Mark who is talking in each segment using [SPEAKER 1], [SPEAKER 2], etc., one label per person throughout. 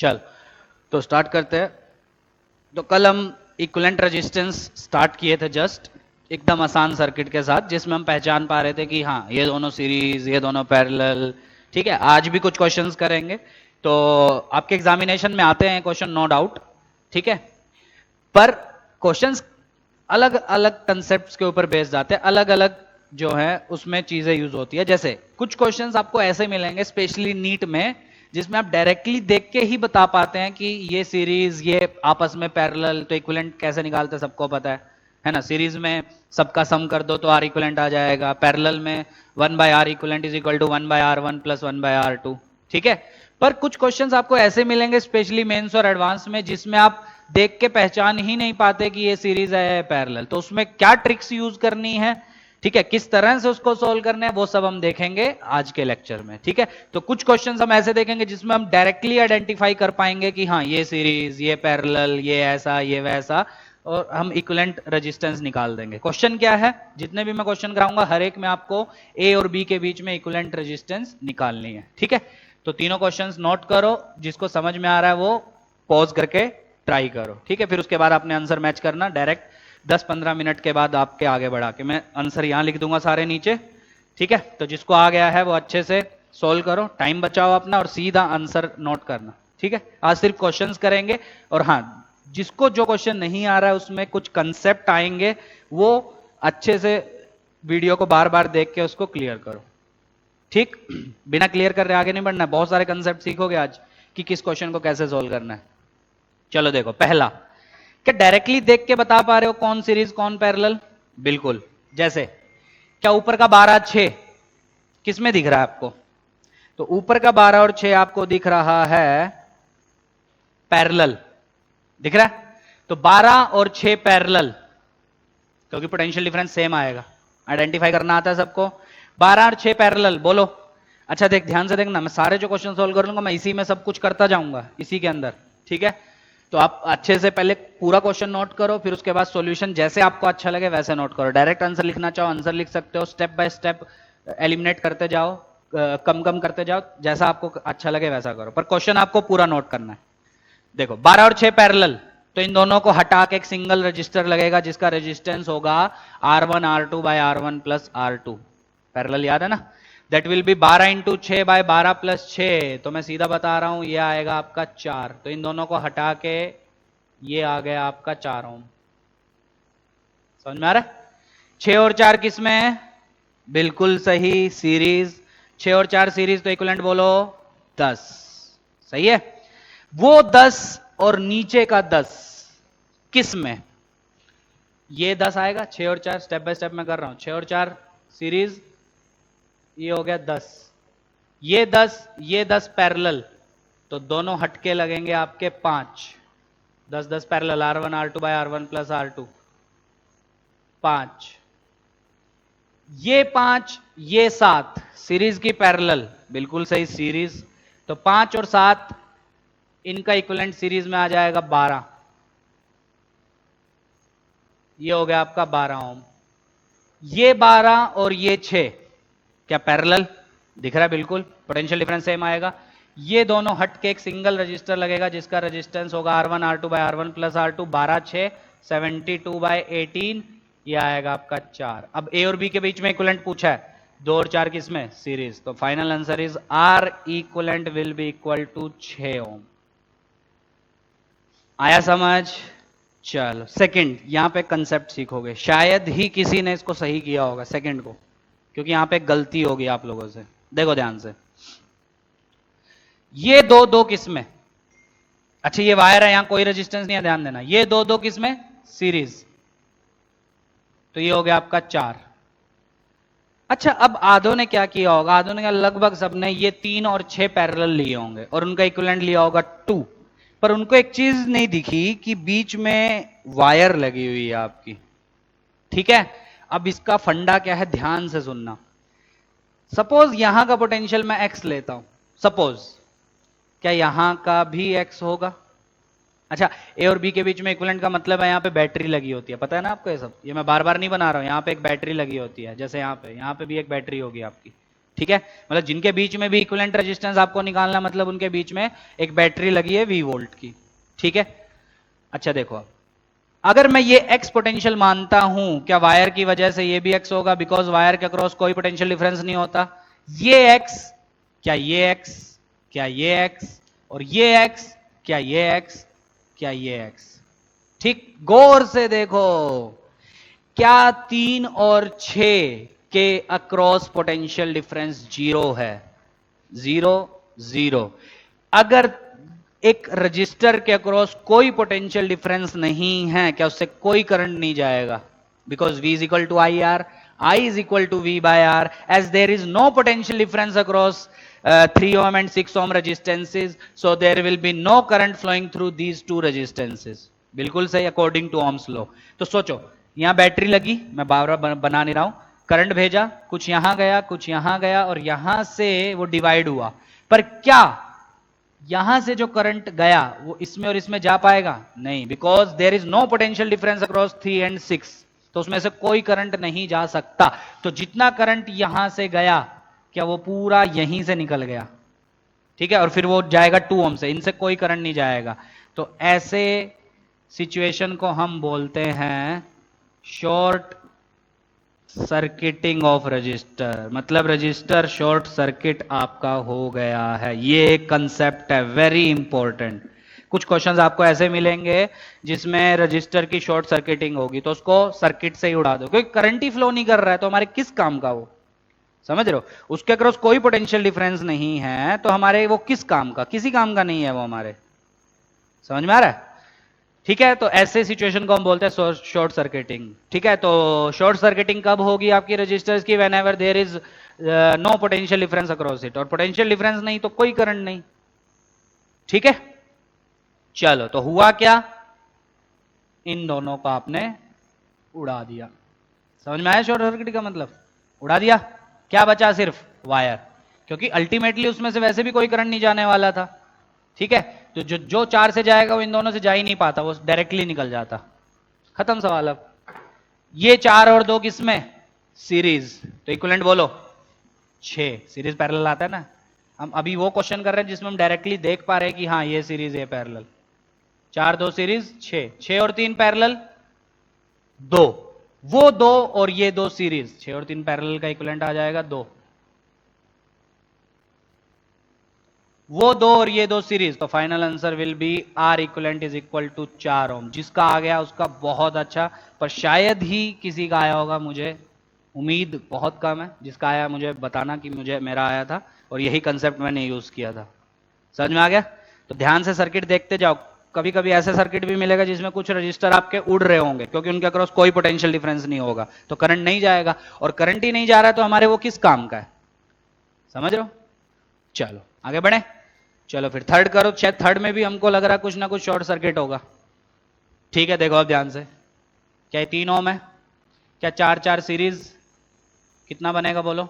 [SPEAKER 1] चल तो स्टार्ट करते हैं। तो कल हम इक्विवेलेंट रेजिस्टेंस स्टार्ट किए थे, जस्ट एकदम आसान सर्किट के साथ, जिसमें हम पहचान पा रहे थे कि हाँ ये दोनों सीरीज, ये दोनों पैरेलल। ठीक है, आज भी कुछ क्वेश्चंस करेंगे। तो आपके एग्जामिनेशन में आते हैं क्वेश्चन, नो डाउट। ठीक है, पर क्वेश्चंस अलग अलग कंसेप्ट के ऊपर बेस्ड आते हैं, अलग अलग जो है उसमें चीजें यूज होती है। जैसे कुछ क्वेश्चंस आपको ऐसे मिलेंगे स्पेशली नीट में, जिसमें आप डायरेक्टली देख के ही बता पाते हैं कि ये सीरीज ये आपस में पैरेलल। तो इक्विवेलेंट कैसे निकालते हैं सबको पता है ना। सीरीज में सबका सम कर दो तो आर इक्विवेलेंट आ जाएगा, पैरेलल में 1/r equivalent is equal to 1/r1 plus 1/r2। ठीक है, पर कुछ क्वेश्चंस आपको ऐसे मिलेंगे स्पेशली मेंस और एडवांस में, जिसमें आप देख के पहचान ही नहीं पाते कि ये सीरीज है या पैरेलल। तो उसमें क्या ट्रिक्स यूज करनी है, ठीक है, किस तरह से उसको सोल्व करना है, वो सब हम देखेंगे आज के लेक्चर में। ठीक है, तो कुछ क्वेश्चंस हम ऐसे देखेंगे जिसमें हम डायरेक्टली आइडेंटिफाई कर पाएंगे कि हाँ ये सीरीज, ये पैरेलल, ये ऐसा, ये वैसा, और हम इक्विवेलेंट रेजिस्टेंस निकाल देंगे। क्वेश्चन क्या है, जितने भी मैं क्वेश्चन कराऊंगा हर एक में आपको ए और बी के बीच में इक्विवेलेंट रेजिस्टेंस निकालनी है। ठीक है, तो तीनों क्वेश्चंस नोट करो, जिसको समझ में आ रहा है वो पॉज करके ट्राई करो। ठीक है, फिर उसके बाद आपने आंसर मैच करना डायरेक्ट। 10-15 मिनट के बाद आपके आगे बढ़ा के मैं आंसर यहां लिख दूंगा सारे नीचे। ठीक है, तो जिसको आ गया है वो अच्छे से सोल्व करो, टाइम बचाओ अपना और सीधा आंसर नोट करना। ठीक है, आज सिर्फ क्वेश्चंस करेंगे। और हाँ, जिसको जो क्वेश्चन नहीं आ रहा है उसमें कुछ कंसेप्ट आएंगे, वो अच्छे से वीडियो को बार बार देख के उसको क्लियर करो। ठीक, बिना क्लियर कर रहे आगे नहीं बढ़ना है। बहुत सारे कंसेप्ट सीखोगे आज कि किस क्वेश्चन को कैसे सोल्व करना है। चलो देखो, पहला, क्या डायरेक्टली देख के बता पा रहे हो कौन सीरीज कौन पैरेलल? बिल्कुल। जैसे क्या ऊपर का 12-6 किस में दिख रहा है आपको? तो ऊपर का 12 और 6 आपको दिख रहा है पैरेलल, दिख रहा है। तो 12 और 6 पैरेलल, क्योंकि पोटेंशियल डिफरेंस सेम आएगा, आइडेंटिफाई करना आता है सबको। 12 और 6 पैरेलल बोलो। अच्छा देख, ध्यान से देखना, मैं सारे जो क्वेश्चन सोल्व कर लूंगा मैं इसी में सब कुछ करता जाऊंगा, इसी के अंदर। ठीक है, तो आप अच्छे से पहले पूरा क्वेश्चन नोट करो, फिर उसके बाद सॉल्यूशन जैसे आपको अच्छा लगे वैसे नोट करो। डायरेक्ट आंसर लिखना चाहो आंसर लिख सकते हो, स्टेप बाय स्टेप एलिमिनेट करते जाओ, कम कम करते जाओ, जैसा आपको अच्छा लगे वैसा करो, पर क्वेश्चन आपको पूरा नोट करना है। देखो 12 और 6 पैरेलल, तो इन दोनों को हटा के एक सिंगल रजिस्टर लगेगा जिसका रेजिस्टेंस होगा R1 R2 bye R1 plus R2। Parallel याद है ना? That will be 12 into 6 by 12 plus 6। तो मैं सीधा बता रहा हूं, ये आएगा आपका 4। तो इन दोनों को हटा के ये आ गया आपका 4 ओम। समझ में आ रहा है? 6 और 4 किस में है? बिल्कुल सही, सीरीज। 6 और 4 सीरीज, तो इक्विवेलेंट बोलो 10। सही है। वो 10 और नीचे का 10 किस में? ये 10 आएगा, 6 और 4 स्टेप बाय स्टेप मैं कर रहा हूं। 6 और 4 सीरीज, ये हो गया 10, ये 10, ये 10 पैरेलल, तो दोनों हटके लगेंगे आपके 5। 10-10 parallel, R1 R2 bye R1 plus R2, 5। ये 5, ये 7 सीरीज की पैरेलल, बिल्कुल सही सीरीज। तो 5 और 7 इनका इक्विवेलेंट सीरीज में आ जाएगा 12। ये हो गया आपका 12 ओम। ये 12 और ये 6 क्या पैरेलल? दिख रहा है बिल्कुल, पोटेंशियल डिफरेंस सेम आएगा। ये दोनों हट के एक सिंगल रजिस्टर लगेगा जिसका रेजिस्टेंस होगा R1 R2 bye R1 plus R2। 12-6 72 bye 18, ये आएगा आपका 4। अब ए और बी के बीच में इक्विवेलेंट पूछा है, 2 और 4 किस में? सीरीज। तो final answer is R equivalent will be equal to 6 ohm. आया समझ? चलो सेकंड, यहां पे कंसेप्ट सीखोगे, शायद ही किसी ने इसको सही किया होगा सेकंड को, क्योंकि यहां पे गलती होगी आप लोगों से। देखो ध्यान से, ये दो दो किस में? अच्छा ये वायर है, यहां कोई रेजिस्टेंस नहीं है, ध्यान देना। ये दो दो किस में? सीरीज। तो ये हो गया आपका 4। अच्छा अब आधों ने क्या किया होगा? आधों ने क्या, लगभग सबने ये 3 और 6 पैरेलल लिए होंगे और उनका इक्विवेलेंट लिया होगा 2। पर उनको एक चीज नहीं दिखी कि बीच में वायर लगी हुई है आपकी। ठीक है, अब इसका फंडा क्या है, ध्यान से सुनना। सपोज यहां का पोटेंशियल मैं x लेता हूं, सपोज, क्या यहां का भी x होगा? अच्छा, ए और बी के बीच में इक्विवेलेंट का मतलब है यहां पे बैटरी लगी होती है, पता है ना आपको ये सब, ये मैं बार बार नहीं बना रहा हूं। यहां पे एक बैटरी लगी होती है, जैसे यहां पे भी एक बैटरी होगी आपकी। ठीक है, मतलब जिनके बीच में भी इक्विवेलेंट रेजिस्टेंस आपको निकालना, मतलब उनके बीच में एक बैटरी लगी है V वोल्ट की। ठीक है, अच्छा देखो, अगर मैं ये x पोटेंशियल मानता हूं, क्या वायर की वजह से ये भी x होगा? बिकॉज वायर के अक्रॉस कोई पोटेंशियल डिफरेंस नहीं होता। ये x, क्या ये x, क्या ये x, और ये x, क्या ये x, क्या ये x? ठीक, गौर से देखो, क्या 3 और 6 के अक्रॉस पोटेंशियल डिफरेंस 0 है? 0 0। अगर एक रजिस्टर के अक्रॉस कोई पोटेंशियल डिफरेंस नहीं है, क्या उससे कोई करंट नहीं जाएगा? Because V is equal to I R, I is equal to V by R, as there is no potential difference across 3 ohm and 6 ohm resistances, so there will be no current flowing through these two resistances. बिल्कुल सही, according to Ohm's law. तो सोचो, यहां battery लगी, मैं बार बार बना नहीं रहा हूं, करंट भेजा, कुछ यहां गया, कुछ यहां गया, और यहां से वो डिवाइड हुआ, पर क्या यहां से जो करंट गया वो इसमें और इसमें जा पाएगा? नहीं, because there is no potential difference across 3 and 6, तो उसमें से कोई करंट नहीं जा सकता। तो जितना करंट यहां से गया, क्या वो पूरा यहीं से निकल गया? ठीक है, और फिर वो जाएगा 2 ओम से, इनसे कोई करंट नहीं जाएगा। तो ऐसे सिचुएशन को हम बोलते हैं शॉर्ट सर्किटिंग ऑफ रजिस्टर, मतलब रजिस्टर शॉर्ट सर्किट आपका हो गया है। ये एक कंसेप्ट है, वेरी इंपॉर्टेंट। कुछ क्वेश्चंस आपको ऐसे मिलेंगे जिसमें रजिस्टर की शॉर्ट सर्किटिंग होगी, तो उसको सर्किट से ही उड़ा दो, क्योंकि करंट ही फ्लो नहीं कर रहा है, तो हमारे किस काम का वो? समझ रहे हो? उसके अक्रॉस कोई पोटेंशियल डिफरेंस नहीं है, तो हमारे वो किस काम का? किसी काम का नहीं है वो हमारे। समझ में आ रहा है? ठीक है, तो ऐसे सिचुएशन को हम बोलते हैं शॉर्ट सर्किटिंग। ठीक है, तो शॉर्ट सर्किटिंग कब होगी आपकी रजिस्टर्स की? Whenever there is no potential difference across it, और पोटेंशियल डिफरेंस नहीं तो कोई करंट नहीं। ठीक है, चलो, तो हुआ क्या? इन दोनों को आपने उड़ा दिया। समझ में आया शॉर्ट सर्किट का मतलब? उड़ा दिया, क्या बचा? सिर्फ वायर, क्योंकि अल्टीमेटली उसमें से वैसे भी कोई करंट नहीं जाने वाला था। ठीक है, तो जो 4 से जाएगा वो इन दोनों से जा ही नहीं पाता, वो डायरेक्टली निकल जाता। खत्म सवाल। अब ये 4 और 2 किसमें? सीरीज, तो इक्विवेलेंट बोलो 6। सीरीज पैरेलल आता है ना, हम अभी वो क्वेश्चन कर रहे हैं जिसमें हम डायरेक्टली देख पा रहे हैं कि हाँ ये सीरीज ये पैरेलल। 4 2 सीरीज 6, 6 और 3 पैरेलल 2, वो 2 और ये 2 सीरीज, 6 और 3 पैरेलल का इक्विवेलेंट आ जाएगा 2, वो 2 और ये 2 सीरीज। तो final answer will be R equivalent is equal to 4 ohm. जिसका आ गया उसका बहुत अच्छा, पर शायद ही किसी का आया होगा, मुझे उम्मीद बहुत कम है। जिसका आया मुझे बताना कि मुझे मेरा आया था, और यही कंसेप्ट मैंने यूज किया था। समझ में आ गया? तो ध्यान से सर्किट देखते जाओ। कभी कभी ऐसे सर्किट भी मिलेगा जिसमें कुछ रजिस्टर आपके उड़ रहे होंगे, क्योंकि उनके अक्रॉस कोई पोटेंशियल डिफरेंस नहीं होगा, तो करंट नहीं जाएगा, और करंट ही नहीं जा रहा है तो हमारे वो किस काम का है? समझ रहे हो? चलो आगे बढ़े। चलो फिर थर्ड करो, शायद थर्ड में भी हमको लग रहा है कुछ ना कुछ शॉर्ट सर्किट होगा। ठीक है, देखो अब ध्यान से, क्या 3 ओम है? क्या 4 4 सीरीज कितना बनेगा बोलो?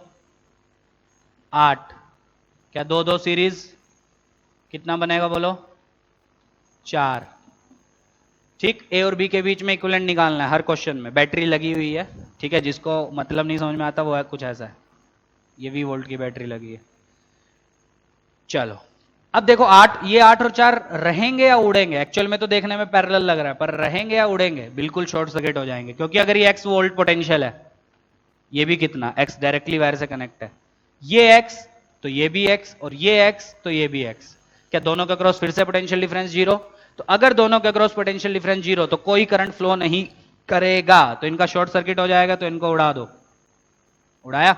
[SPEAKER 1] 8। क्या 2 2 सीरीज कितना बनेगा बोलो? 4। ठीक, ए और बी के बीच में इक्विवेलेंट निकालना है हर क्वेश्चन में। बैटरी लगी हुई है, ठीक है, जिसको मतलब नहीं समझ में आता वो है कुछ ऐसा है, ये V वोल्ट की बैटरी लगी है। चलो अब देखो 8, ये 8 और 4 रहेंगे या उड़ेंगे? एक्चुअल में तो देखने में पैरेलल लग रहा है, पर रहेंगे या उड़ेंगे? बिल्कुल शॉर्ट सर्किट हो जाएंगे, क्योंकि अगर ये x वोल्ट पोटेंशियल है, ये भी कितना x डायरेक्टली वायर से कनेक्ट है, ये x तो ये भी x, और ये x तो ये भी x। क्या दोनों के क्रॉस फिर से पोटेंशियल डिफरेंस 0? तो अगर दोनों के क्रॉस पोटेंशियल डिफरेंस 0 तो कोई करंट फ्लो नहीं करेगा, तो इनका शॉर्ट सर्किट हो जाएगा, तो इनको उड़ा दो। उड़ाया?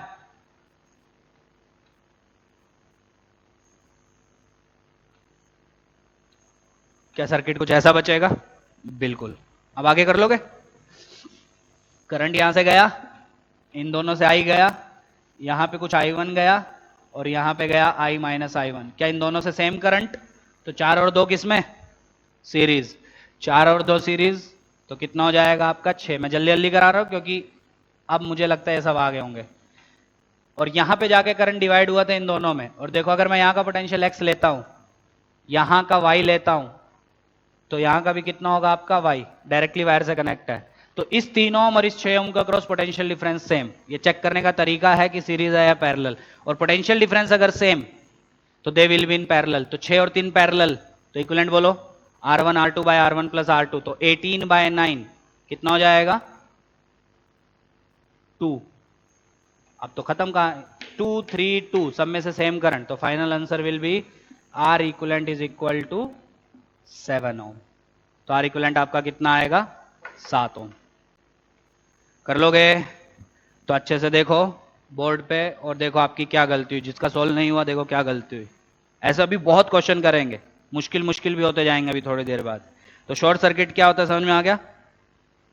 [SPEAKER 1] क्या सर्किट कुछ ऐसा बचेगा? बिल्कुल। अब आगे कर लोगे? करंट यहां से गया, इन दोनों से I गया, यहां पे कुछ I1 गया, और यहां पे गया I माइनस I1। क्या इन दोनों से सेम करंट? तो 4 और 2 किसमें? सीरीज। 4 और 2 सीरीज, तो कितना हो जाएगा आपका? 6। मैं जल्दी जल्दी करा रहा हूं क्योंकि अब मुझे लगता है ये सब आगे होंगे। और यहां पे जाके करंट डिवाइड हुआ था इन दोनों में, और देखो अगर मैं यहां का पोटेंशियल x लेता हूं, यहां का y लेता हूं, तो यहां का भी कितना होगा आपका? y, डायरेक्टली वायर से कनेक्ट है, तो इस 3 ओम और इस 6 ओम का क्रॉस पोटेंशियल डिफरेंस सेम, ये चेक करने का तरीका है कि सीरीज है या पैरेलल, और पोटेंशियल डिफरेंस अगर सेम तो they will be in parallel. तो 6 और 3 पैरेलल, तो इक्विवेलेंट बोलो R1 R2 bye R1 plus R2, तो 18 बाय 9 कितना हो जाएगा 2। अब तो खत्म कहा, 2 3 2 सब में से सेम करंट, तो final answer will be R equivalent is equal to 7 ohm. तो R इक्विवेलेंट आपका कितना आएगा 7 ओम। कर लोगे तो अच्छे से देखो बोर्ड पे और देखो आपकी क्या गलती हुई, जिसका सोल्व नहीं हुआ देखो क्या गलती हुई। ऐसा भी बहुत क्वेश्चन करेंगे, मुश्किल मुश्किल भी होते जाएंगे अभी थोड़ी देर बाद। तो शॉर्ट सर्किट क्या होता है समझ में आ गया?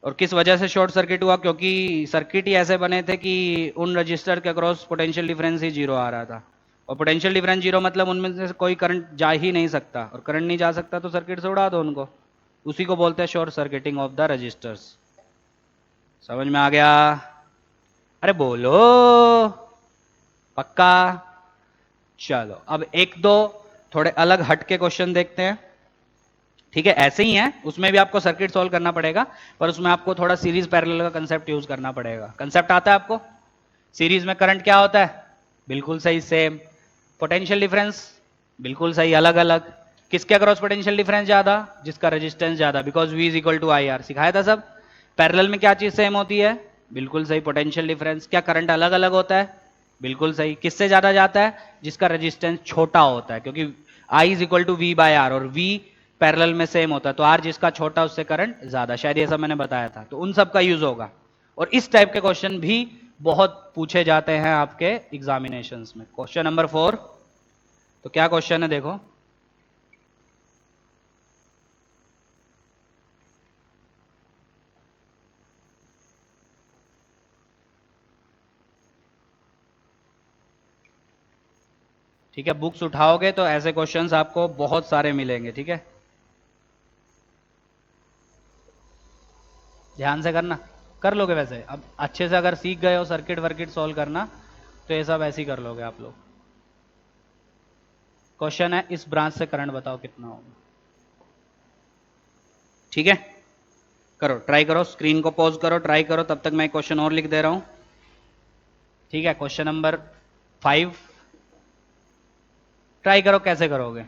[SPEAKER 1] और किस वजह से शॉर्ट सर्किट हुआ? क्योंकि सर्किट ही ऐसे बने थे कि उन रजिस्टर के अक्रॉस पोटेंशियल डिफरेंस ही जीरो आ रहा था, और पोटेंशियल डिफरेंस जीरो मतलब उनमें से कोई करंट जा ही नहीं सकता, और करंट नहीं जा सकता तो सर्किट से उड़ा दो उनको। उसी को बोलते हैं short circuiting of the resistors. समझ में आ गया? अरे बोलो पक्का? चलो अब एक दो थोड़े अलग हट के क्वेश्चन देखते हैं। ठीक है, ऐसे ही है, उसमें भी आपको सर्किट सॉल्व करना पड़ेगा, पर उसमें आपको थोड़ा सीरीज पैरेलल का कंसेप्ट यूज करना पड़ेगा। कंसेप्ट आता है आपको? सीरीज में करंट क्या होता है? बिल्कुल सही सेम। पोटेंशियल डिफरेंस बिल्कुल सही अलग अलग। किसके अक्रॉस पोटेंशियल डिफरेंस ज्यादा? जिसका रेजिस्टेंस ज्यादा, because V is equal to IR, सिखाया था सब। पैरेलल में क्या चीज सेम होती है? बिल्कुल सही पोटेंशियल डिफरेंस। क्या करंट अलग अलग होता है? बिल्कुल सही। किससे ज्यादा जाता है? जिसका रेजिस्टेंस छोटा होता है, क्योंकि I is equal to V by R, और V पैरेलल में सेम होता है, तो R जिसका छोटा उससे करंट ज्यादा। शायद ये सब मैंने बताया था, तो उन सब का यूज होगा। और इस टाइप के क्वेश्चन भी बहुत पूछे जाते हैं आपके एग्जामिनेशंस में। क्वेश्चन नंबर 4, तो क्या क्वेश्चन है देखो। ठीक है, बुक्स उठाओगे तो ऐसे क्वेश्चंस आपको बहुत सारे मिलेंगे। ठीक है, ध्यान से करना, कर लोगे वैसे। अब अच्छे से अगर सीख गए हो सर्किट वर्किट सॉल्व करना, तो ये सब ऐसे ही कर लोगे आप लोग। क्वेश्चन है इस ब्रांच से करंट बताओ कितना होगा। ठीक है, करो, ट्राई करो, स्क्रीन को पॉज करो, ट्राई करो, तब तक मैं क्वेश्चन और लिख दे रहा हूं। ठीक है, क्वेश्चन नंबर 5, ट्राई करो कैसे करोगे,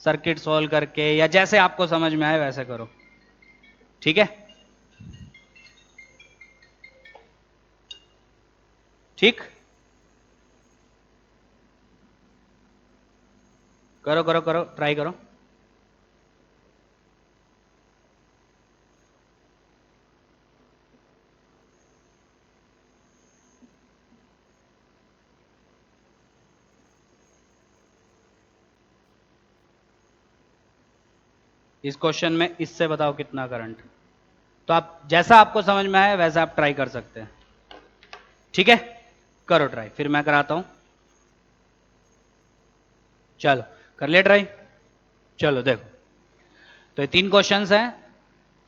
[SPEAKER 1] सर्किट सॉल्व करके या जैसे आपको समझ में आए वैसे करो। ठीक है, ठीक, करो करो करो, ट्राई करो। इस क्वेश्चन में इससे बताओ कितना करंट। तो आप जैसा आपको समझ में आए वैसा आप ट्राई कर सकते हैं। ठीक है, करो ट्राई, फिर मैं कराता हूं। चलो कर लिया ट्राई। चलो देखो, तो ये 3 क्वेश्चंस हैं,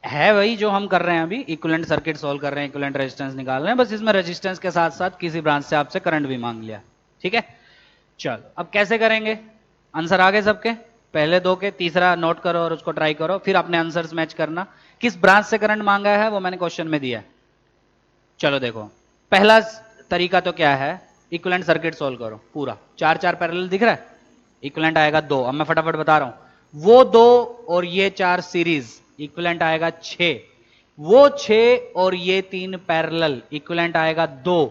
[SPEAKER 1] है वही जो हम कर रहे हैं अभी, इक्विवेलेंट सर्किट सॉल्व कर रहे हैं, इक्विवेलेंट रेजिस्टेंस निकाल रहे हैं, बस इसमें रेजिस्टेंस के साथ साथ किसी ब्रांच से आपसे करंट भी मांग लिया। ठीक है, चलो अब कैसे करेंगे? आंसर आ गए सबके? पहले 2 के, तीसरा नोट करो और उसको ट्राई करो, फिर अपने आंसर्स मैच करना। किस ब्रांच से करंट मांगा है वो मैंने क्वेश्चन में दिया है। चलो देखो, पहला तरीका तो क्या है, इक्विवेलेंट सर्किट सॉल्व करो पूरा। 4 4 पैरेलल दिख रहा है, इक्विवेलेंट आएगा 2। अब मैं फटाफट बता रहा हूं, वो 2 और ये 4 सीरीज, इक्विवेलेंट आएगा 6। वो 6 और ये 3 पैरेलल, इक्विवेलेंट आएगा 2।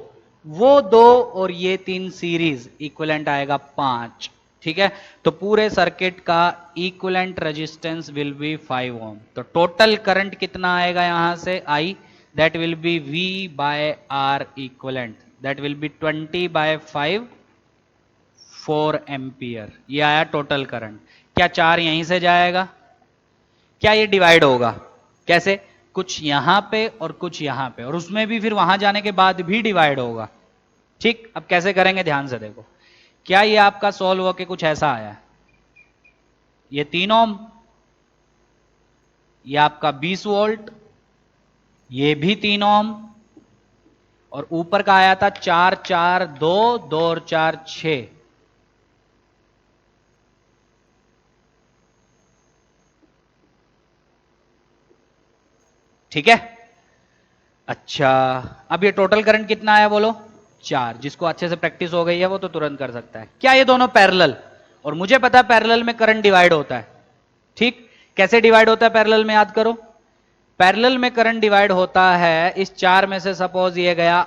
[SPEAKER 1] वो 2 और ये 3 सीरीज, इक्विवेलेंट आएगा 5। ठीक है, तो पूरे सर्किट का इक्विवेलेंट रेजिस्टेंस विल बी 5 ओम। तो टोटल करंट कितना आएगा यहां से? I, that will be V by R equivalent, that will be 20 by 5, 4 ampere. ये आया टोटल करंट। क्या 4 यहीं से जाएगा? क्या ये डिवाइड होगा? कैसे? कुछ यहां पे और कुछ यहां पे, और उसमें भी फिर वहां जाने के बाद भी डिवाइड होगा। ठीक, अब कैसे करेंगे ध्यान से देखो। क्या ये आपका सॉल्व होके कुछ ऐसा आया है? ये 3 ओम, ये आपका 20 वोल्ट, ये भी 3 ओम, और ऊपर का आया था 4 4 2, 2 और 4 6। ठीक है, अच्छा, अब ये टोटल करंट कितना आया बोलो? 4। जिसको अच्छे से प्रैक्टिस हो गई है वो तो तुरंत कर सकता है। क्या ये दोनों पैरेलल? और मुझे पता है पैरेलल में करंट डिवाइड होता है। ठीक, कैसे डिवाइड होता है पैरेलल में, याद करो। पैरेलल में करंट डिवाइड होता है इस 4 में से सपोज ये गया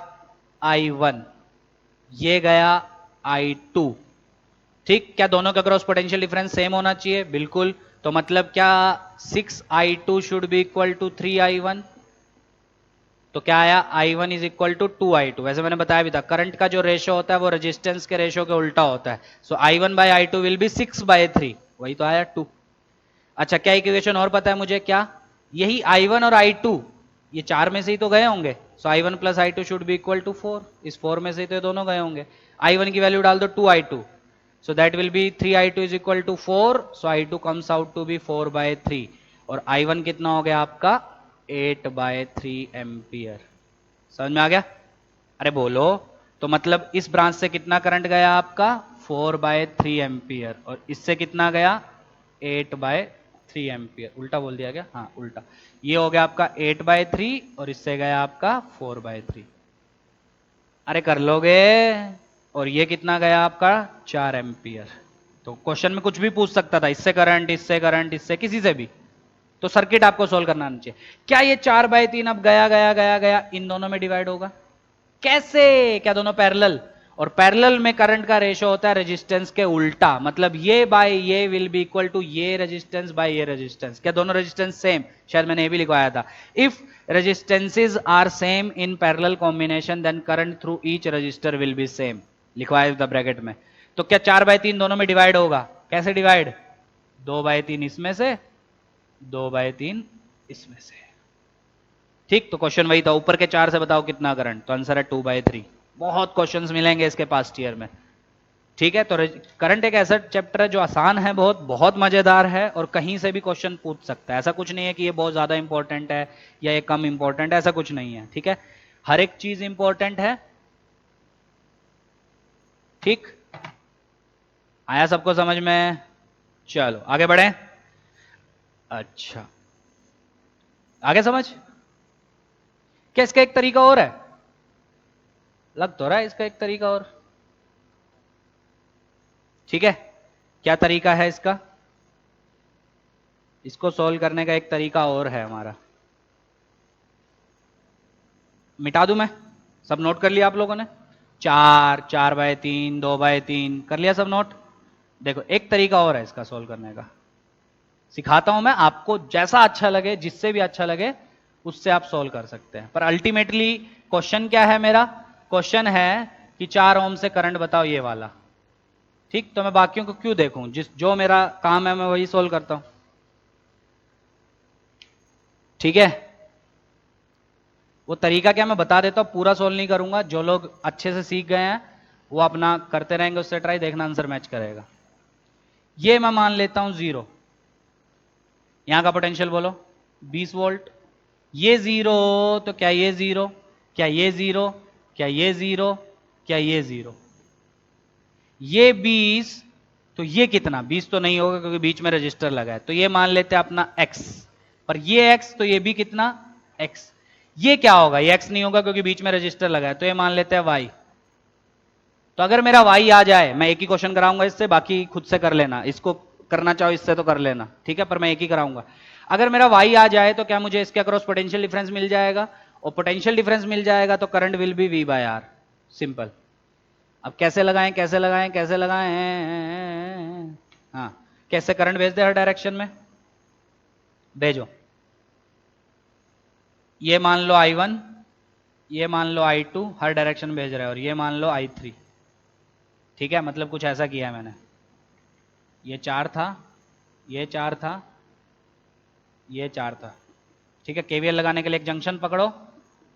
[SPEAKER 1] I1, ये गया I2। ठीक, क्या दोनों का क्रॉस पोटेंशियल डिफरेंस सेम होना चाहिए? बिल्कुल। तो मतलब क्या 6I2 should be equal to 3I1? तो क्या आया? I1 is equal to 2I2। वैसे मैंने बताया भी था करंट का जो रेशो होता है वो रेजिस्टेंस के रेशो के उल्टा होता है। सो I1 by I2 will be 6/3, वही तो आया 2। अच्छा, क्या इक्वेशन और पता है मुझे? क्या यही I1 और I2 ये 4 में से ही तो गए होंगे। So I1 plus I2 should be equal to 4। इस 4 में से ही तो ये दोनों गए होंगे। I1 की वैल्यू डाल दो 2I2, so that will be 3I2 is equal to 4, so I2 comes out to be 4/3 और I1 कितना हो गया आपका? 8/3 एम्पियर। समझ में आ गया? अरे बोलो। तो मतलब इस ब्रांच से कितना करंट गया आपका? 4/3 एम्पियर, और इससे कितना गया? 8/3 एम्पियर। उल्टा बोल दिया क्या? हाँ उल्टा। ये हो गया आपका 8/3 और इससे गया आपका 4/3। अरे कर लोगे। और ये कितना गया आपका? 4 एम्पियर। तो क्वेश्चन में कुछ भी पूछ सकता था, इससे करंट, इससे करंट, इससे किसी से भी। तो सर्किट आपको सोल्व करना आना चाहिए। क्या ये 4/3 अब गया गया गया गया इन दोनों में डिवाइड होगा? कैसे? क्या दोनों पैरेलल? और पैरेलल में करंट का रेशो होता है रेजिस्टेंस के उल्टा। मतलब ये बाय ये विल बी इक्वल टू ये रेजिस्टेंस बाय ये रेजिस्टेंस। क्या दोनों रेजिस्टेंस सेम? शायद मैंने ये भी लिखवाया था। If resistances are same in parallel combination then current through each resistor will be same. लिखवाया था ब्रैकेट में। तो क्या 4/3 दोनों में डिवाइड होगा? कैसे डिवाइड? 2/3 इसमें से, 2/3 इसमें से। ठीक, तो क्वेश्चन वही था, ऊपर के 4 से बताओ कितना करंट, तो आंसर है 2/3। बहुत क्वेश्चंस मिलेंगे इसके पास्ट ईयर में। ठीक है, तो करंट एक ऐसा चैप्टर है जो आसान है, बहुत बहुत मजेदार है, और कहीं से भी क्वेश्चन पूछ सकता है। ऐसा कुछ नहीं है कि ये बहुत ज्यादा इंपॉर्टेंट है या ये कम इंपॉर्टेंट है, ऐसा कुछ नहीं है। ठीक है, हर एक चीज इंपॉर्टेंट है। ठीक, आया सबको समझ में? चलो आगे बढ़े। अच्छा, आगे समझ? क्या इसका एक तरीका और है? लग तो रहा है इसका एक तरीका और। ठीक है, क्या तरीका है इसका? इसको सॉल्व करने का एक तरीका और है हमारा। मिटा दूं मैं? सब नोट कर लिया आप लोगों ने? 4, 4/3, 2/3 कर लिया सब नोट? देखो एक तरीका और है इसका सॉल्व करने का, सिखाता हूं मैं आपको। जैसा अच्छा लगे, जिससे भी अच्छा लगे उससे आप सॉल्व कर सकते हैं। पर अल्टीमेटली क्वेश्चन क्या है मेरा? क्वेश्चन है कि 4 ओम से करंट बताओ, ये वाला। ठीक, तो मैं बाकियों को क्यों देखूं? जो मेरा काम है मैं वही सोल्व करता हूं। ठीक है, वो तरीका क्या मैं बता देता हूं, पूरा सोल्व नहीं करूंगा। जो लोग अच्छे से सीख गए हैं वो अपना करते रहेंगे, उससे ट्राई, देखना आंसर मैच करेगा। ये मैं मान लेता हूं 0। यहां का पोटेंशियल बोलो 20 वोल्ट। ये 0, तो क्या ये 0? क्या ये 0? क्या ये 0? क्या ये 0? ये 20, तो ये कितना? 20 तो नहीं होगा क्योंकि बीच में रजिस्टर लगा है, तो ये मान लेते हैं अपना x। पर ये x, तो ये भी कितना? x। ये क्या होगा? ये x नहीं होगा क्योंकि बीच में रजिस्टर लगा है, तो ये मान लेते हैं y। तो अगर मेरा y आ जाए, मैं एक ही क्वेश्चन कराऊंगा इससे, बाकी खुद से कर लेना। इसको करना चाहो इससे तो कर लेना, ठीक है, पर मैं एक ही कराऊंगा। अगर मेरा y आ जाए तो क्या मुझे इसके अक्रॉस पोटेंशियल डिफरेंस मिल जाएगा? और पोटेंशियल डिफरेंस मिल जाएगा तो current will be v/r। Simple. अब कैसे लगाएं, कैसे लगाएं, कैसे लगाएं? हाँ, कैसे करंट भेज दे हर डायरेक्शन में? भेजो। ये मान लो I1, ये मान लो I2, हर डायरेक्शन भेज रहा है, और ये मान लो I3। ठीक है, मतलब कुछ ऐसा किया है मैंने। ये 4 था, ये 4 था, ये 4 था। ठीक है, केवीएल लगाने के लिए एक जंक्शन पकड़ो,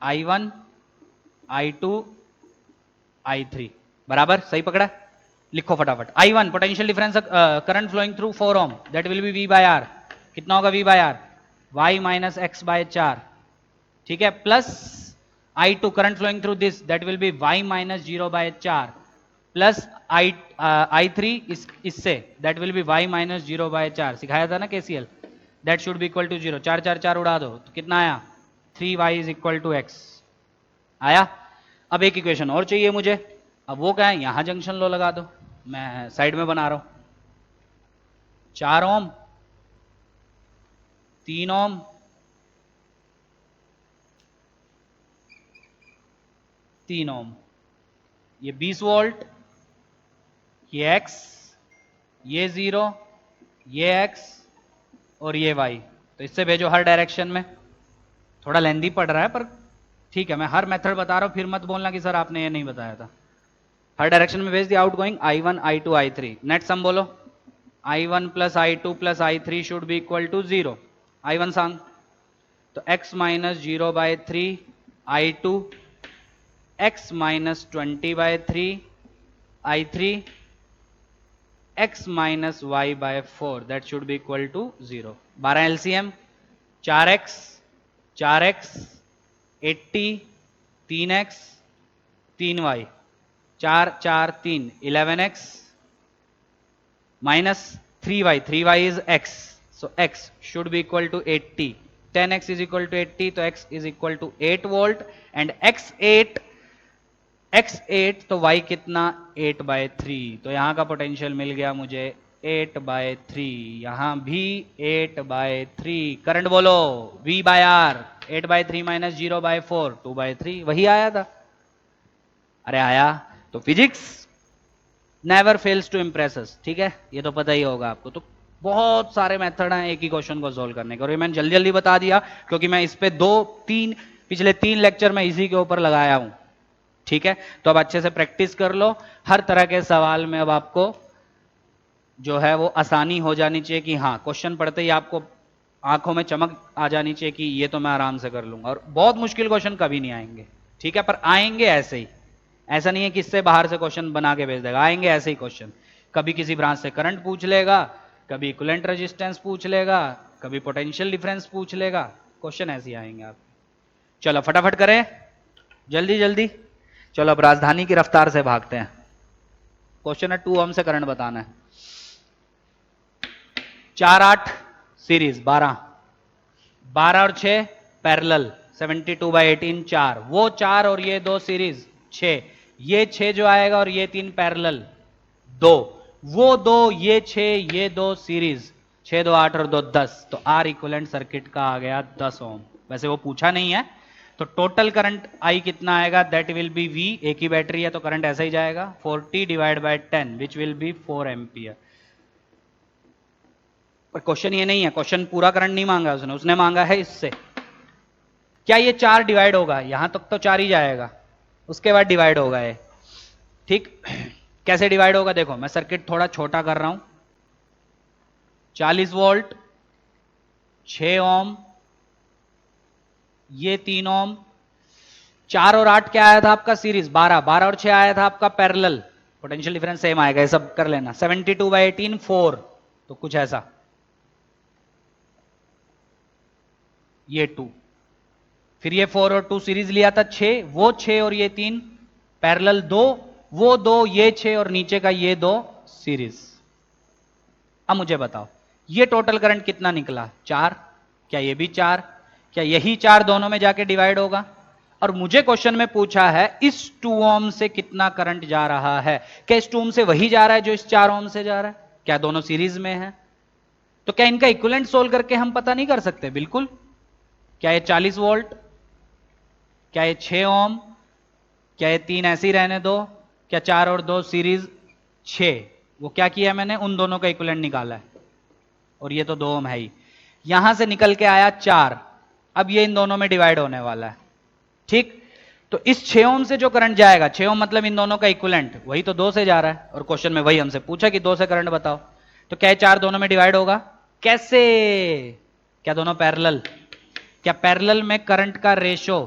[SPEAKER 1] I1, I2, I3। बराबर सही पकड़ा? लिखो फटाफट। I1 potential difference current flowing through 4 ohm, that will be V/R। कितना होगा V/R? Y minus x/4। ठीक है, plus I2 current flowing through this, that will be Y minus 0/4, plus I3 इससे, that will be Y minus 0/4। सिखाया था ना KCL, that should be equal to 0। 4 4 4 उड़ा दो तो कितना आया? 3y is equal to x। आया। अब एक इक्वेशन और चाहिए मुझे, अब वो क्या है, यहां जंक्शन लो लगा दो, मैं साइड में बना रहा हूं। 4 ओम, 3 ओम, 3 ओम, ये 20 वोल्ट, ये x, ये 0, ये x और ये y। तो इससे भेजो हर डायरेक्शन में। थोड़ा लेंदी पड़ रहा है पर ठीक है, मैं हर मेथड बता रहा हूं, फिर मत बोलना कि सर आपने ये नहीं बताया था। हर डायरेक्शन में भेज दिया out going I1 I2 I3। Net sum बोलो, I1 plus I2 plus I3 should be equal to 0। I1 सांग तो x minus 0 by 3 I2, x minus 20 by 3 I3, x minus y by 4 that should be equal to 0। 12 LCM, 4x 4x 80, 3x 3y, 4 4 3 11x minus 3y, 3y is x, so x should be equal to 80। 10x is equal to 80, तो x is equal to 8 volt and x8 तो y कितना 8 by 3, तो यहां का potential मिल गया मुझे 8 by 3, यहां भी 8 बाय 3। करंट बोलो v by r, 8 by 3 minus 0 by 4 2 by 3, वही आया था। अरे आया। तो physics never fails to impress us, ठीक है, ये तो पता ही होगा आपको। तो बहुत सारे मेथड हैं एक ही क्वेश्चन को सोल्व करने के, और ये मैंने जल्दी जल्दी बता दिया क्योंकि मैं इस पे पिछले 3 लेक्चर में इसी के ऊपर लगाया हूं, ठीक है। तो अब अच्छे से प्रैक्टिस कर लो, हर तरह के सवाल में अब आपको जो है वो आसानी हो जानी चाहिए कि हाँ क्वेश्चन पढ़ते ही आपको आंखों में चमक आ जानी चाहिए कि ये तो मैं आराम से कर लूंगा। और बहुत मुश्किल क्वेश्चन कभी नहीं आएंगे, ठीक है, पर आएंगे ऐसे ही। ऐसा नहीं है कि इससे बाहर से क्वेश्चन बना के भेज देगा, आएंगे ऐसे ही क्वेश्चन। कभी किसी ब्रांच से करंट पूछ लेगा, कभी इक्विवेलेंट रेजिस्टेंस पूछ लेगा, कभी पोटेंशियल डिफरेंस पूछ लेगा, क्वेश्चन ऐसे ही आएंगे आप। चलो फटाफट करें, जल्दी जल्दी। चलो अब राजधानी की रफ्तार से भागते हैं। क्वेश्चन है 2 ओम से करंट बताना है। 4 8 सीरीज 12, 12 और 6 पैरेलल 72 बाई 18 4, वो 4 और ये 2 सीरीज 6, ये 6 जो आएगा और ये 3 पैरेलल 2, वो 2 ये 6 ये 2 सीरीज 6 2 8 और 2 10, तो आर इक्विवेलेंट सर्किट का आ गया 10 ओम। वैसे वो पूछा नहीं है, तो टोटल करंट आई कितना आएगा, दैट विल बी वी, एक ही बैटरी है तो करंट ऐसा ही जाएगा 40 divide by 10 which will be 4 ampere. पर क्वेश्चन ये नहीं है, क्वेश्चन पूरा करंट नहीं मांगा उसने मांगा है इससे। क्या ये 4 डिवाइड होगा, यहां तक तो 4 ही जाएगा, उसके बाद डिवाइड होगा ये, ठीक। कैसे डिवाइड होगा, देखो मैं सर्किट थोड़ा छोटा कर रहा हूं। 40 वोल्ट, 6 ओम, ये 3 ओम, 4 और 8 क्या आया था आपका सीरीज 12, 12 और 6 आया था आपका पैरेलल, पोटेंशियल डिफरेंस सेम आएगा, ये सब कर लेना। 72 बाई 18 4, तो कुछ ऐसा, ये 2, फिर ये 4 और 2 सीरीज लिया था 6, वो 6 और ये 3 पैरेलल 2, वो 2 ये 6 और नीचे का ये 2 सीरीज। अब मुझे बताओ ये टोटल करंट कितना निकला 4, क्या ये भी 4, क्या यही 4 दोनों में जाके डिवाइड होगा। और मुझे क्वेश्चन में पूछा है इस 2 ओम से कितना करंट जा रहा है, क्या इस 2 ओम से वही जा रहा है जो इस 4 ओम से जा रहा है, क्या दोनों सीरीज में है। तो क्या इनका इक्विवेलेंट सोल्व करके हम पता नहीं कर सकते, बिल्कुल। क्या ये 40 वोल्ट, क्या ये 6 ओम, क्या ये 3 ऐसे ही रहने दो, क्या 4 और 2 सीरीज 6, वो क्या किया मैंने उन दोनों का इक्विवेलेंट निकाला है, और ये तो 2 ओम है ही, यहां से निकल के आया 4, अब ये इन दोनों में डिवाइड होने वाला है, ठीक। तो इस 6 ओम से जो करंट जाएगा, 6 ओम मतलब इन दोनों का इक्विवेलेंट, वही तो 2 से जा रहा है, और क्वेश्चन में वही हमसे पूछा कि 2 से करंट बताओ, तो क्या 4 दोनों में डिवाइड होगा, कैसे, क्या दोनों पैरेलल, क्या पैरेलल में करंट का ratio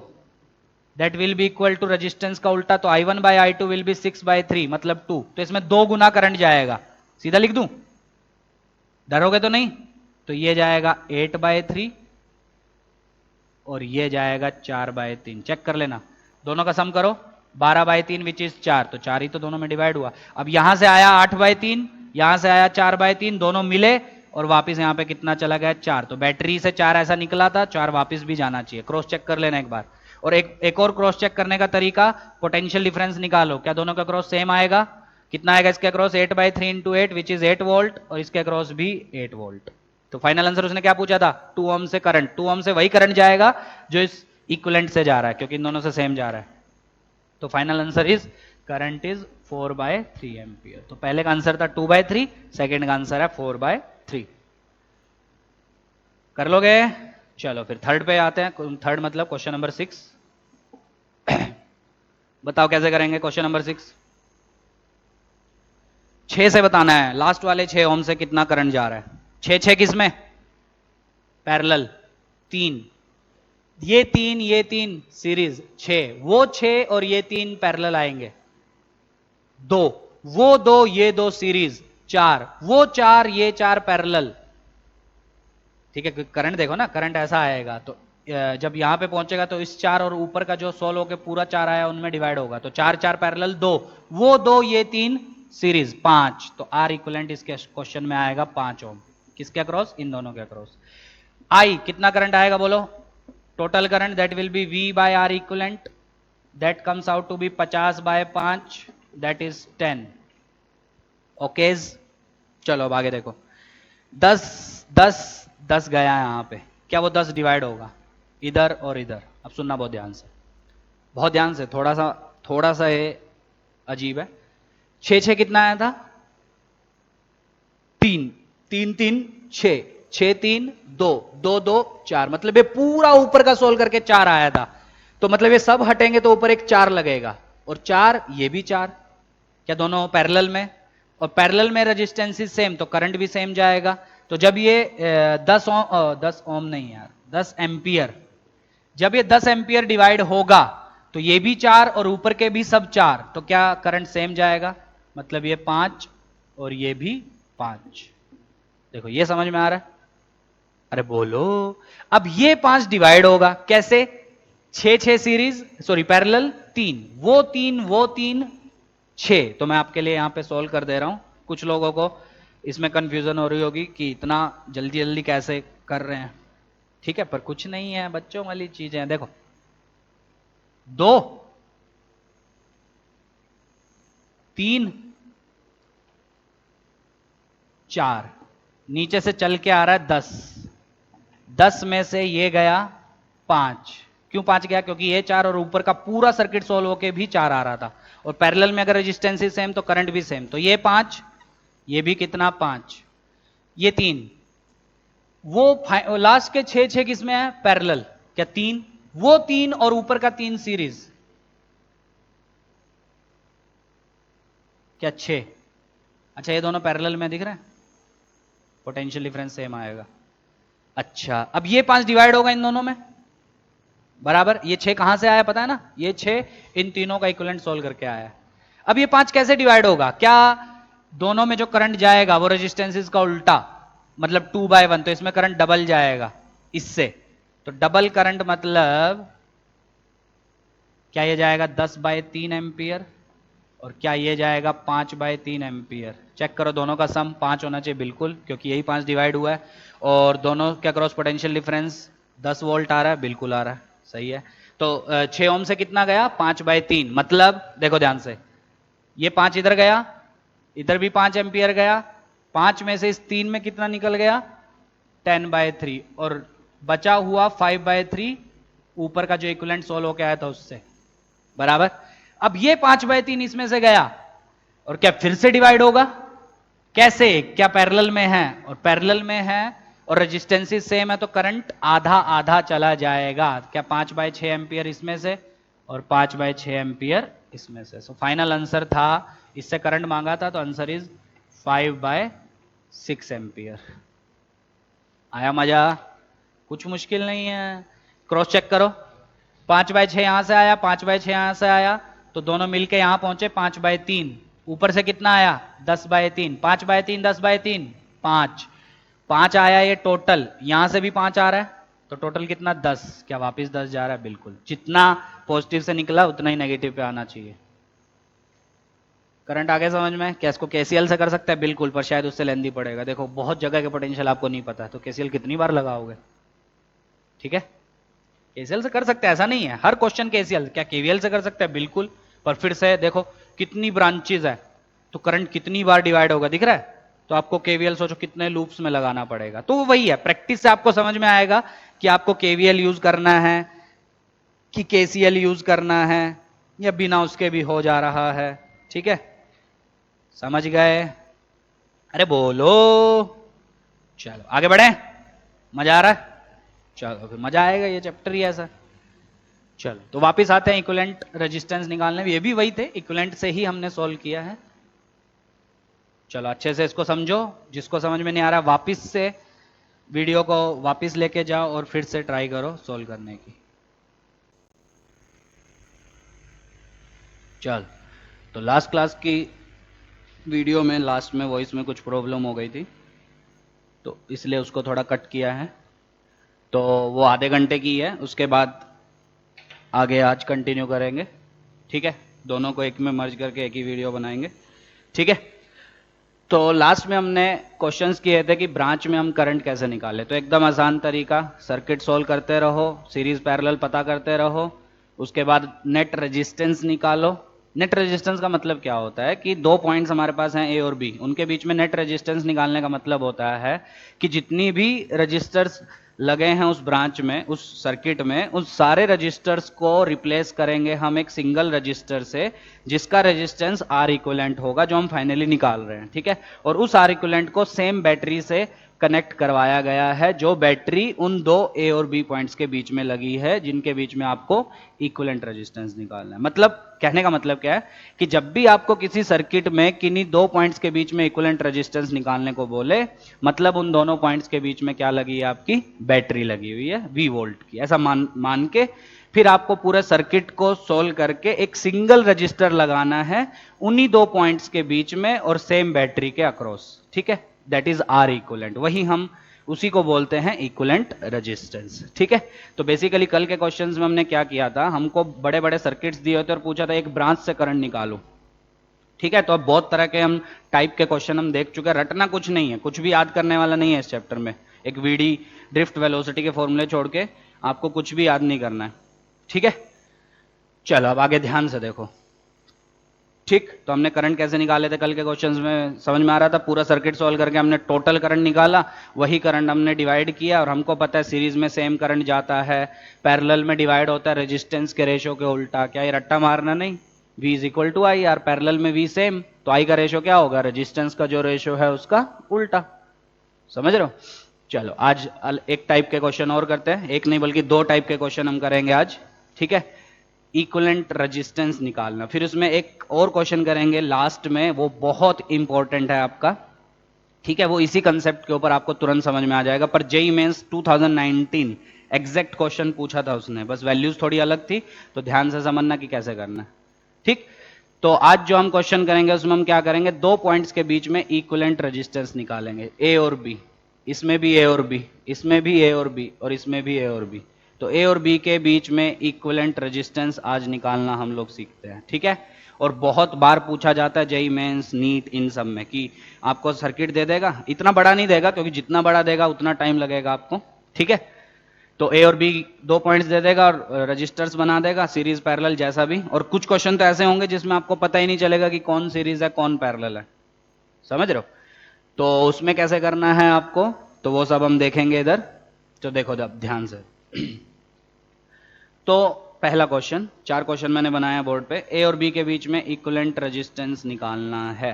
[SPEAKER 1] that will be equal to resistance का उल्टा, तो I1 bye I2 will be 6 bye 3 मतलब 2, तो इसमें 2 गुना करंट जाएगा, सीधा लिख दूं, डरोगे तो नहीं। तो ये जाएगा 8 बाय 3 और ये जाएगा 4 बाय 3, चेक कर लेना, दोनों का सम करो, 12 बाय 3 विच इज 4, तो 4 ही तो दोनों में डिवाइड हुआ। अब यहां से आया 8 बाय 3, यहां से आया 4 बाय 3, दोनों मिले और वापस यहां पे कितना चला गया 4, तो बैटरी से 4 ऐसा निकला था, 4 वापस भी जाना चाहिए, क्रॉस चेक कर लेना एक बार। और एक और क्रॉस चेक करने का तरीका, पोटेंशियल डिफरेंस निकालो, क्या दोनों का क्रॉस सेम आएगा? कितना आएगा इसके cross? 8/3 into 8 which is 8 volt, और इसके क्रॉस भी 8 वोल्ट। तो फाइनल आंसर उसने क्या पूछा था? 2 ओम से करंट, 2 ओम से वही करंट जाएगा जो इस इक्विवेलेंट से जा रहा है, क्योंकि इन दोनों से सेम जा रहा है। तो final answer is current is 4/3 ampere. तो पहले का आंसर था 2/3, सेकेंड का आंसर है 4/3। कर लोगे? चलो फिर थर्ड पे आते हैं। थर्ड मतलब क्वेश्चन नंबर 6। बताओ कैसे करेंगे क्वेश्चन नंबर 6? 6 से बताना है, लास्ट वाले 6 ओम से कितना करंट जा रहा है। 6 किस में? पैरेलल। 3, ये तीन सीरीज 6, वो 6 और ये 3 पैरेलल आएंगे। 2, वो 2 ये 2 सीरीज 4, वो 4 ये 4 पैरेलल। ठीक है, करंट देखो ना, करंट ऐसा आएगा तो जब यहां पे पहुंचेगा तो इस 4 और ऊपर का जो 16 होकर पूरा 4 आया उनमें डिवाइड होगा, तो 4 4 पैरेलल 2, वो 2 ये 3 सीरीज 5। तो आर इक्विवेलेंट इसके क्वेश्चन में आएगा 5 ओम। किसके अक्रॉस? इन दोनों के अक्रॉस। आई कितना करंट आएगा बोलो? Total current that will B V by R equivalent, that comes out to be 50/5, that is 10। Okay, चलो अब आगे देखो। 10 10 10 गया यहां पे, क्या वो 10 डिवाइड होगा इधर और इधर? अब सुनना बहुत ध्यान से, बहुत ध्यान से, थोड़ा सा ये अजीब है। 6 कितना आया था? 3 3 3 6, 6 3 2 2 2 4, मतलब ये पूरा ऊपर का सोल्व करके 4 आया था। तो मतलब ये सब हटेंगे तो ऊपर एक 4 लगेगा, और 4 ये भी 4। क्या दोनों पैरेलल में? और पैरेलल में रेजिस्टेंस सेम, तो करंट भी सेम जाएगा। तो जब ये 10 ओम नहीं यार, 10 एम्पियर, जब ये 10 एम्पियर डिवाइड होगा तो ये भी 4 और ऊपर के भी सब 4, तो क्या करंट सेम जाएगा? मतलब ये 5 और ये भी 5। देखो ये समझ में आ रहा है? अरे बोलो। अब ये 5 डिवाइड होगा कैसे? 6 सीरीज, सॉरी पैरेलल, 3 वो 3 6। तो मैं आपके लिए यहां पे सोल्व कर दे रहा हूं। कुछ लोगों को इसमें कंफ्यूजन हो रही होगी कि इतना जल्दी जल्दी कैसे कर रहे हैं। ठीक है, पर कुछ नहीं है, बच्चों वाली चीजें हैं। देखो 2 3 4, नीचे से चल के आ रहा है 10, 10 में से ये गया 5। क्यों 5 गया? क्योंकि ये 4 और ऊपर का पूरा सर्किट सोल्व होके भी 4 आ रहा था, और पैरेलल में अगर रेजिस्टेंस सेम तो करंट भी सेम। तो ये 5, ये भी कितना? 5, ये 3, वो लास्ट के 6 किसमें है? पैरेलल। क्या 3? वो 3 और ऊपर का 3 सीरीज, क्या 6? अच्छा ये दोनों पैरेलल में दिख रहे हैं, पोटेंशियल डिफरेंस सेम आएगा। अच्छा अब ये 5 डिवाइड होगा इन दोनों में, बराबर। ये 6 कहां से आया पता है ना? ये 6 इन तीनों का इक्विवेलेंट सोल्व करके आया है। अब ये 5 कैसे डिवाइड होगा? क्या दोनों में जो करंट जाएगा वो रेजिस्टेंसेस का उल्टा, मतलब 2/1, तो इसमें करंट डबल जाएगा इससे। तो डबल करंट मतलब क्या ये जाएगा 10/3 एम्पियर, और क्या ये जाएगा 5/3 एम्पियर। चेक करो दोनों का सम 5 होना चाहिए बिल्कुल, क्योंकि यही 5 डिवाइड हुआ है, और दोनों के क्रॉस पोटेंशियल डिफरेंस 10 वोल्ट आ रहा है, बिल्कुल आ रहा है, सही है। तो 6 ओम से कितना गया? 5/3, मतलब देखो ध्यान से, ये 5 इधर गया, इधर भी 5 एम्पियर गया, 5 में से इस 3 में कितना निकल गया? 10/3, और बचा हुआ 5/3 ऊपर का जो इक्विवेलेंट सोल्व होके आया था उससे, बराबर। अब ये 5/3 इसमें से गया, और क्या फिर से डिवाइड होगा? कैसे? क्या पैरेलल में है, और पैरेलल में है और रेजिस्टेंस सेम है, तो करंट आधा आधा चला जाएगा। क्या 5/6 एम्पियर इसमें से और 5/6 एम्पियर इसमें से। सो फाइनल आंसर था, इससे करंट मांगा था, तो आंसर इज 5/6 एम्पियर। आया मजा? कुछ मुश्किल नहीं है। क्रॉस चेक करो, 5/6 यहां से आया, 5/6 यहां से आया, तो दोनों मिलके यहां पहुंचे 5/3। ऊपर से कितना आया? 10/3, 5/3 10/3 5, 5 आया ये टोटल, यहां से भी 5 आ रहा है, तो टोटल कितना? 10। क्या वापस 10 जा रहा है? बिल्कुल, जितना पॉजिटिव से निकला उतना ही नेगेटिव पे आना चाहिए। करंट आगे समझ में? क्या इसको केसीएल से कर सकते हैं? बिल्कुल, पर शायद उससे लेंदी पड़ेगा। देखो बहुत जगह के पोटेंशियल आपको नहीं पता है, तो केसीएल कितनी बार लगाओगे? ठीक है, केसीएल से कर सकते हैं, ऐसा नहीं है हर क्वेश्चन केसीएल, क्या केवीएल से कर सकते हैं? बिल्कुल। पर फिर से देखो कितनी ब्रांचेज है, तो करंट कितनी बार डिवाइड होगा दिख रहा है, तो आपको केवीएल सोचो कितने लूप्स में लगाना पड़ेगा। तो वही है, प्रैक्टिस से आपको समझ में आएगा कि आपको केवीएल यूज करना है कि केसीएल यूज करना है, या बिना उसके भी हो जा रहा है। ठीक है, समझ गए? अरे बोलो। चलो आगे बढ़े, मजा आ रहा है? चलो फिर मजा आएगा, ये चैप्टर ही ऐसा। चलो तो वापस आते हैं इक्विवेलेंट रेजिस्टेंस निकालने, ये भी वही थे, इक्विवेलेंट से ही हमने सॉल्व किया है। चलो अच्छे से इसको समझो, जिसको समझ में नहीं आ रहा वापस से वीडियो को वापस लेके जाओ और फिर से ट्राई करो सॉल्व करने की। चल तो लास्ट क्लास की वीडियो में लास्ट में वॉइस में कुछ प्रॉब्लम हो गई थी, तो इसलिए उसको थोड़ा कट किया है, तो वो आधे घंटे की है, उसके बाद आगे आज कंटिन्यू करेंगे। ठीक है, दोनों को एक में मर्ज करके एक ही वीडियो बनाएंगे। ठीक है, तो लास्ट में हमने क्वेश्चंस किए थे कि ब्रांच में हम करंट कैसे निकालें। तो एकदम आसान तरीका, सर्किट सॉल्व करते रहो, सीरीज पैरेलल पता करते रहो, उसके बाद नेट रेजिस्टेंस निकालो। नेट रेजिस्टेंस का मतलब क्या होता है कि दो पॉइंट्स हमारे पास हैं ए और बी, उनके बीच में नेट रेजिस्टेंस निकालने का मतलब होता है कि जितनी भी रजिस्टर्स लगे हैं उस ब्रांच में, उस सर्किट में, उस सारे रजिस्टर्स को रिप्लेस करेंगे हम एक सिंगल रजिस्टर से जिसका रेजिस्टेंस आर इक्विवेलेंट होगा, जो हम फाइनली निकाल रहे हैं। ठीक है, और उस आर इक्विवेलेंट को सेम बैटरी से कनेक्ट करवाया गया है, जो बैटरी उन दो ए और बी पॉइंट्स के बीच में लगी है, जिनके बीच में आपको इक्विवेलेंट रेजिस्टेंस निकालना है। मतलब कहने का मतलब क्या है कि जब भी आपको किसी सर्किट में किन्हीं दो पॉइंट्स के बीच में इक्विवेलेंट रेजिस्टेंस निकालने को बोले, मतलब उन दोनों पॉइंट्स के बीच में क्या लगी है, आपकी बैटरी लगी हुई है वी वोल्ट की, ऐसा मान के फिर आपको पूरे सर्किट को सोल्व करके एक सिंगल रजिस्टर लगाना है उन्हीं दो पॉइंट्स के बीच में और सेम बैटरी के अक्रॉस। ठीक है, दैट इज आर इक्विवेलेंट, वही हम उसी को बोलते हैं इक्विवेलेंट रेजिस्टेंस। ठीक है, तो बेसिकली कल के क्वेश्चंस में हमने क्या किया था, हमको बड़े बड़े सर्किट्स दिए होते और पूछा था एक ब्रांच से करंट निकालो। ठीक है, तो अब बहुत तरह के हम टाइप के क्वेश्चन हम देख चुके हैं, रटना कुछ नहीं है, कुछ भी याद करने वाला नहीं है इस चैप्टर में। एक वीडी ड्रिफ्ट वेलोसिटी के फॉर्मूले छोड़ के आपको कुछ भी याद नहीं करना है। ठीक है, चलो अब आगे ध्यान से देखो। ठीक, तो हमने करंट कैसे निकाले थे कल के क्वेश्चंस में, समझ में आ रहा था? पूरा सर्किट सॉल्व करके हमने टोटल करंट निकाला, वही करंट हमने डिवाइड किया, और हमको पता है सीरीज में सेम करंट जाता है, पैरेलल में डिवाइड होता है रेजिस्टेंस के रेशियो के उल्टा। क्या ये रट्टा मारना नहीं? V is equal to I, R parallel में V सेम, तो आई का रेशियो क्या होगा, रेजिस्टेंस का जो रेशियो है उसका उल्टा। समझ रहे हो? चलो आज एक टाइप के क्वेश्चन और करते हैं, एक नहीं बल्कि दो टाइप के क्वेश्चन हम करेंगे आज। ठीक है, इक्विवेलेंट रेजिस्टेंस निकालना, फिर उसमें एक और क्वेश्चन करेंगे लास्ट में, वो बहुत इंपॉर्टेंट है आपका। ठीक है, वो इसी कंसेप्ट के ऊपर आपको तुरंत समझ में आ जाएगा, पर जेईई मेंस 2019 एग्जैक्ट क्वेश्चन पूछा था उसने, बस वैल्यूज थोड़ी अलग थी, तो ध्यान से समझना कि कैसे करना है। ठीक, तो आज जो हम क्वेश्चन करेंगे उसमें हम क्या करेंगे, दो पॉइंट्स के बीच में इक्विवेलेंट रेजिस्टेंस निकालेंगे, ए और बी, इसमें भी ए और बी, इसमें भी ए और बी, और इसमें भी ए और बी। तो ए और बी के बीच में इक्विवेलेंट रेजिस्टेंस आज निकालना हम लोग सीखते हैं। ठीक है, और बहुत बार पूछा जाता है जेईई मेंस, नीट, इन सब में कि आपको सर्किट दे देगा, इतना बड़ा नहीं देगा क्योंकि जितना बड़ा देगा उतना टाइम लगेगा आपको। ठीक है, तो ए और बी दो पॉइंट्स दे देगा और रजिस्टर्स बना देगा सीरीज पैरेलल जैसा भी, और कुछ क्वेश्चन तो ऐसे होंगे जिसमें आपको पता ही नहीं चलेगा कि कौन सीरीज है कौन पैरेलल है। समझ रहे हो? तो उसमें कैसे करना है आपको, तो वो सब हम देखेंगे इधर। तो देखो ध्यान से। तो पहला क्वेश्चन, चार क्वेश्चन मैंने बनाया बोर्ड पे, ए और बी के बीच में इक्विवेलेंट रेजिस्टेंस निकालना है।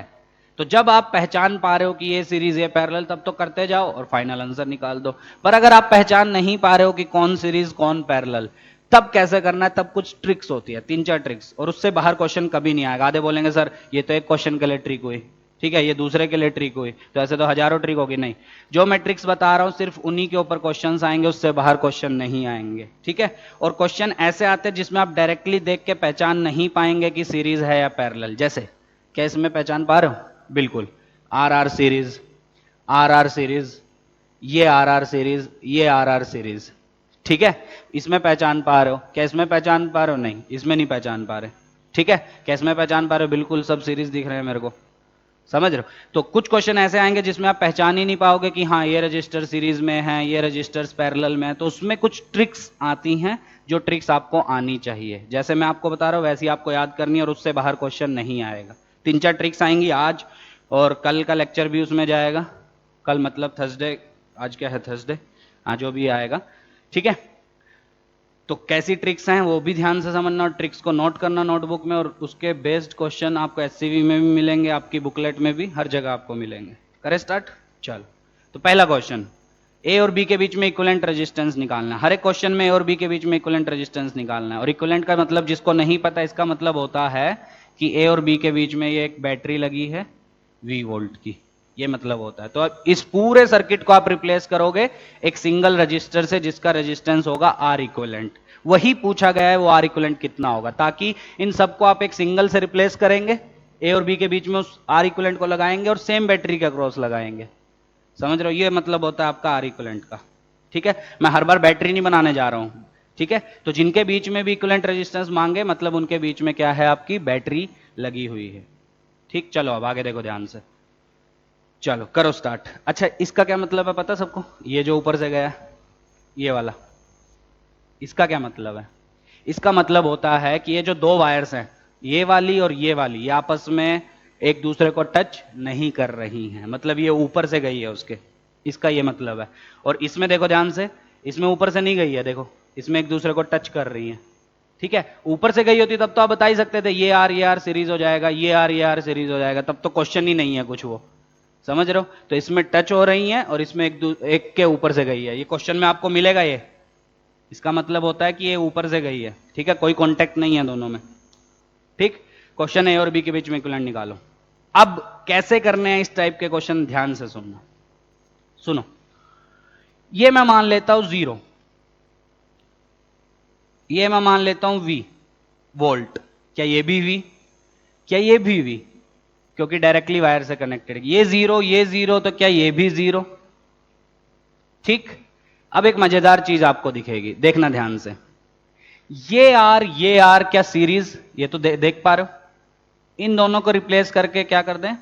[SPEAKER 1] तो जब आप पहचान पा रहे हो कि ये सीरीज ये पैरेलल, तब तो करते जाओ और फाइनल आंसर निकाल दो। पर अगर आप पहचान नहीं पा रहे हो कि कौन सीरीज कौन पैरेलल, तब कैसे करना है, तब कुछ ट्रिक्स होती है, तीन चार ट्रिक्स, और उससे बाहर क्वेश्चन कभी नहीं आएगा। आधे बोलेंगे सर ये तो एक क्वेश्चन के लिए ट्रिक हुई, ठीक है, ये दूसरे के लिए ट्रिक हुई, तो ऐसे तो हजारों ट्रिक होगी। नहीं, जो मैं ट्रिक्स बता रहा हूं सिर्फ उन्हीं के ऊपर क्वेश्चंस आएंगे, उससे बाहर क्वेश्चन नहीं आएंगे। ठीक है, और क्वेश्चन ऐसे आते हैं जिसमें आप डायरेक्टली देख के पहचान नहीं पाएंगे कि सीरीज है या पैरेलल। जैसे क्या इसमें पहचान पा रहे हो? बिल्कुल, R R series, R R series, ये आर आर सीरीज, ये आर आर सीरीज। ठीक है, इसमें पहचान पा रहे हो? क्या इसमें पहचान पा रहे हो? नहीं, इसमें नहीं पहचान पा रहे। ठीक है, क्या इसमें पहचान पा रहे हो? बिल्कुल, सब सीरीज दिख रहे हैं मेरे को। समझ रहे हो? तो कुछ क्वेश्चन ऐसे आएंगे जिसमें आप पहचान ही नहीं पाओगे कि हाँ ये रजिस्टर सीरीज में है, ये रजिस्टर्स पैरेलल में है, तो उसमें कुछ ट्रिक्स आती हैं जो ट्रिक्स आपको आनी चाहिए। जैसे मैं आपको बता रहा हूँ वैसे ही आपको याद करनी है और उससे बाहर क्वेश्चन नहीं आएगा। 3-4 ट्रिक्स आएंगी आज, और कल का लेक्चर भी उसमें जाएगा। कल मतलब थर्सडे, आज क्या है थर्सडे, आज जो भी आएगा, ठीक है। तो कैसी ट्रिक्स हैं वो भी ध्यान से समझना और ट्रिक्स को नोट करना नोटबुक में, और उसके बेस्ड क्वेश्चन आपको एससीवी में भी मिलेंगे, आपकी बुकलेट में भी, हर जगह आपको मिलेंगे। करें स्टार्ट? चलो, तो पहला क्वेश्चन, ए और बी के बीच में इक्विवेलेंट रेजिस्टेंस निकालना है। हर एक क्वेश्चन में ए और बी के बीच में इक्विवेलेंट रेजिस्टेंस निकालना है। और इक्विवेलेंट का मतलब जिसको नहीं पता, इसका मतलब होता है कि ए और बी के बीच में ये एक बैटरी लगी है V वोल्ट की, ये मतलब होता है। तो अब इस पूरे सर्किट को आप रिप्लेस करोगे एक सिंगल रजिस्टर से जिसका रेजिस्टेंस होगा R इक्विवेलेंट। वही पूछा गया है वो R इक्विवेलेंट कितना होगा, ताकि इन सबको आप एक सिंगल से रिप्लेस करेंगे, ए और बी के बीच में उस R इक्विवेलेंट को लगाएंगे और सेम बैटरी के अक्रॉस लगाएंगे। समझ रहे हो? ये मतलब होता है आपका R इक्विवेलेंट का, ठीक है। मैं हर बार बैटरी नहीं बनाने जा रहा हूं, ठीक है। तो जिनके बीच में भी इक्विवेलेंट रेजिस्टेंस मांगे मतलब उनके बीच में क्या है, आपकी बैटरी लगी हुई है, ठीक। चलो अब आगे देखो ध्यान से, चलो करो स्टार्ट। अच्छा, इसका क्या मतलब है पता सबको? ये जो ऊपर से गया ये वाला, इसका क्या मतलब है? इसका मतलब होता है कि ये जो दो वायर्स हैं, ये वाली और ये वाली, ये आपस में एक दूसरे को टच नहीं कर रही हैं, मतलब ये ऊपर से गई है उसके, इसका ये मतलब है। और इसमें देखो ध्यान से, इसमें ऊपर से नहीं गई है, देखो इसमें एक दूसरे को टच कर रही है, ठीक है। ऊपर से गई होती तब तो आप बता ही सकते थे ये आर सीरीज हो जाएगा, ये आर सीरीज हो जाएगा, तब तो क्वेश्चन ही नहीं है कुछ, वो समझ रहे हो? तो इसमें टच हो रही है और इसमें एक के ऊपर से गई है, ये क्वेश्चन में आपको मिलेगा ये। इसका मतलब होता है कि ये ऊपर से गई है, ठीक है, कोई कांटेक्ट नहीं है दोनों में, ठीक। क्वेश्चन ए और बी के बीच में इक्विवेलेंट निकालो। अब कैसे करने हैं इस टाइप के क्वेश्चन, ध्यान से सुनना, सुनो। ये मैं मान लेता हूं 0, ये मैं मान लेता हूं V वोल्ट, क्या ये भी V, क्या ये भी V, क्योंकि डायरेक्टली वायर से कनेक्टेड। ये 0, ये 0, तो क्या ये भी 0, ठीक। अब एक मजेदार चीज आपको दिखेगी, देखना ध्यान से। ये आर क्या सीरीज, ये तो देख पा रहे हो। इन दोनों को रिप्लेस करके क्या कर दें,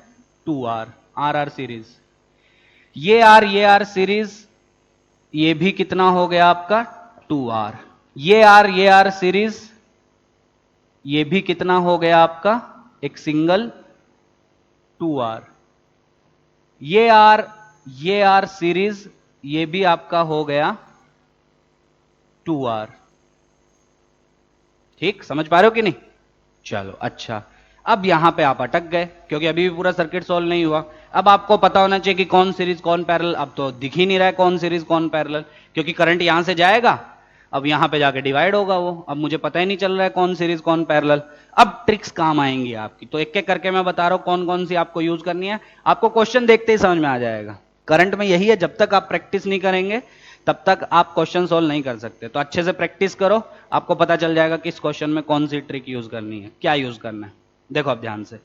[SPEAKER 1] 2R, आर सीरीज। ये आर सीरीज, ये भी कितना हो गया आपका 2R। ये आर सीरीज, ये भी कितना हो गया आपका एक सिंगल 2R। ये आर सीरीज, ये भी आपका हो गया 2R, ठीक। समझ पा रहे हो कि नहीं? चलो अच्छा, अब यहां पे आप अटक गए क्योंकि अभी भी पूरा सर्किट सॉल्व नहीं हुआ। अब आपको पता होना चाहिए कि कौन सीरीज कौन पैरेलल। अब तो दिख ही नहीं रहा है कौन सीरीज कौन पैरेलल, क्योंकि करंट यहां से जाएगा, अब यहां पे जाके डिवाइड होगा वो। अब मुझे पता ही नहीं चल रहा है कौन सीरीज कौन पैरेलल। अब ट्रिक्स काम आएंगी आपकी, तो एक एक करके मैं बता रहा हूं कौन कौन सी आपको यूज करनी है। आपको क्वेश्चन देखते ही समझ में आ जाएगा। करंट में यही है, जब तक आप प्रैक्टिस नहीं करेंगे तब तक आप क्वेश्चन सोल्व नहीं कर सकते। तो अच्छे से प्रैक्टिस करो, आपको पता चल जाएगा कि इस क्वेश्चन में कौन सी ट्रिक यूज करनी है, क्या यूज करना है। देखो अब ध्यान से,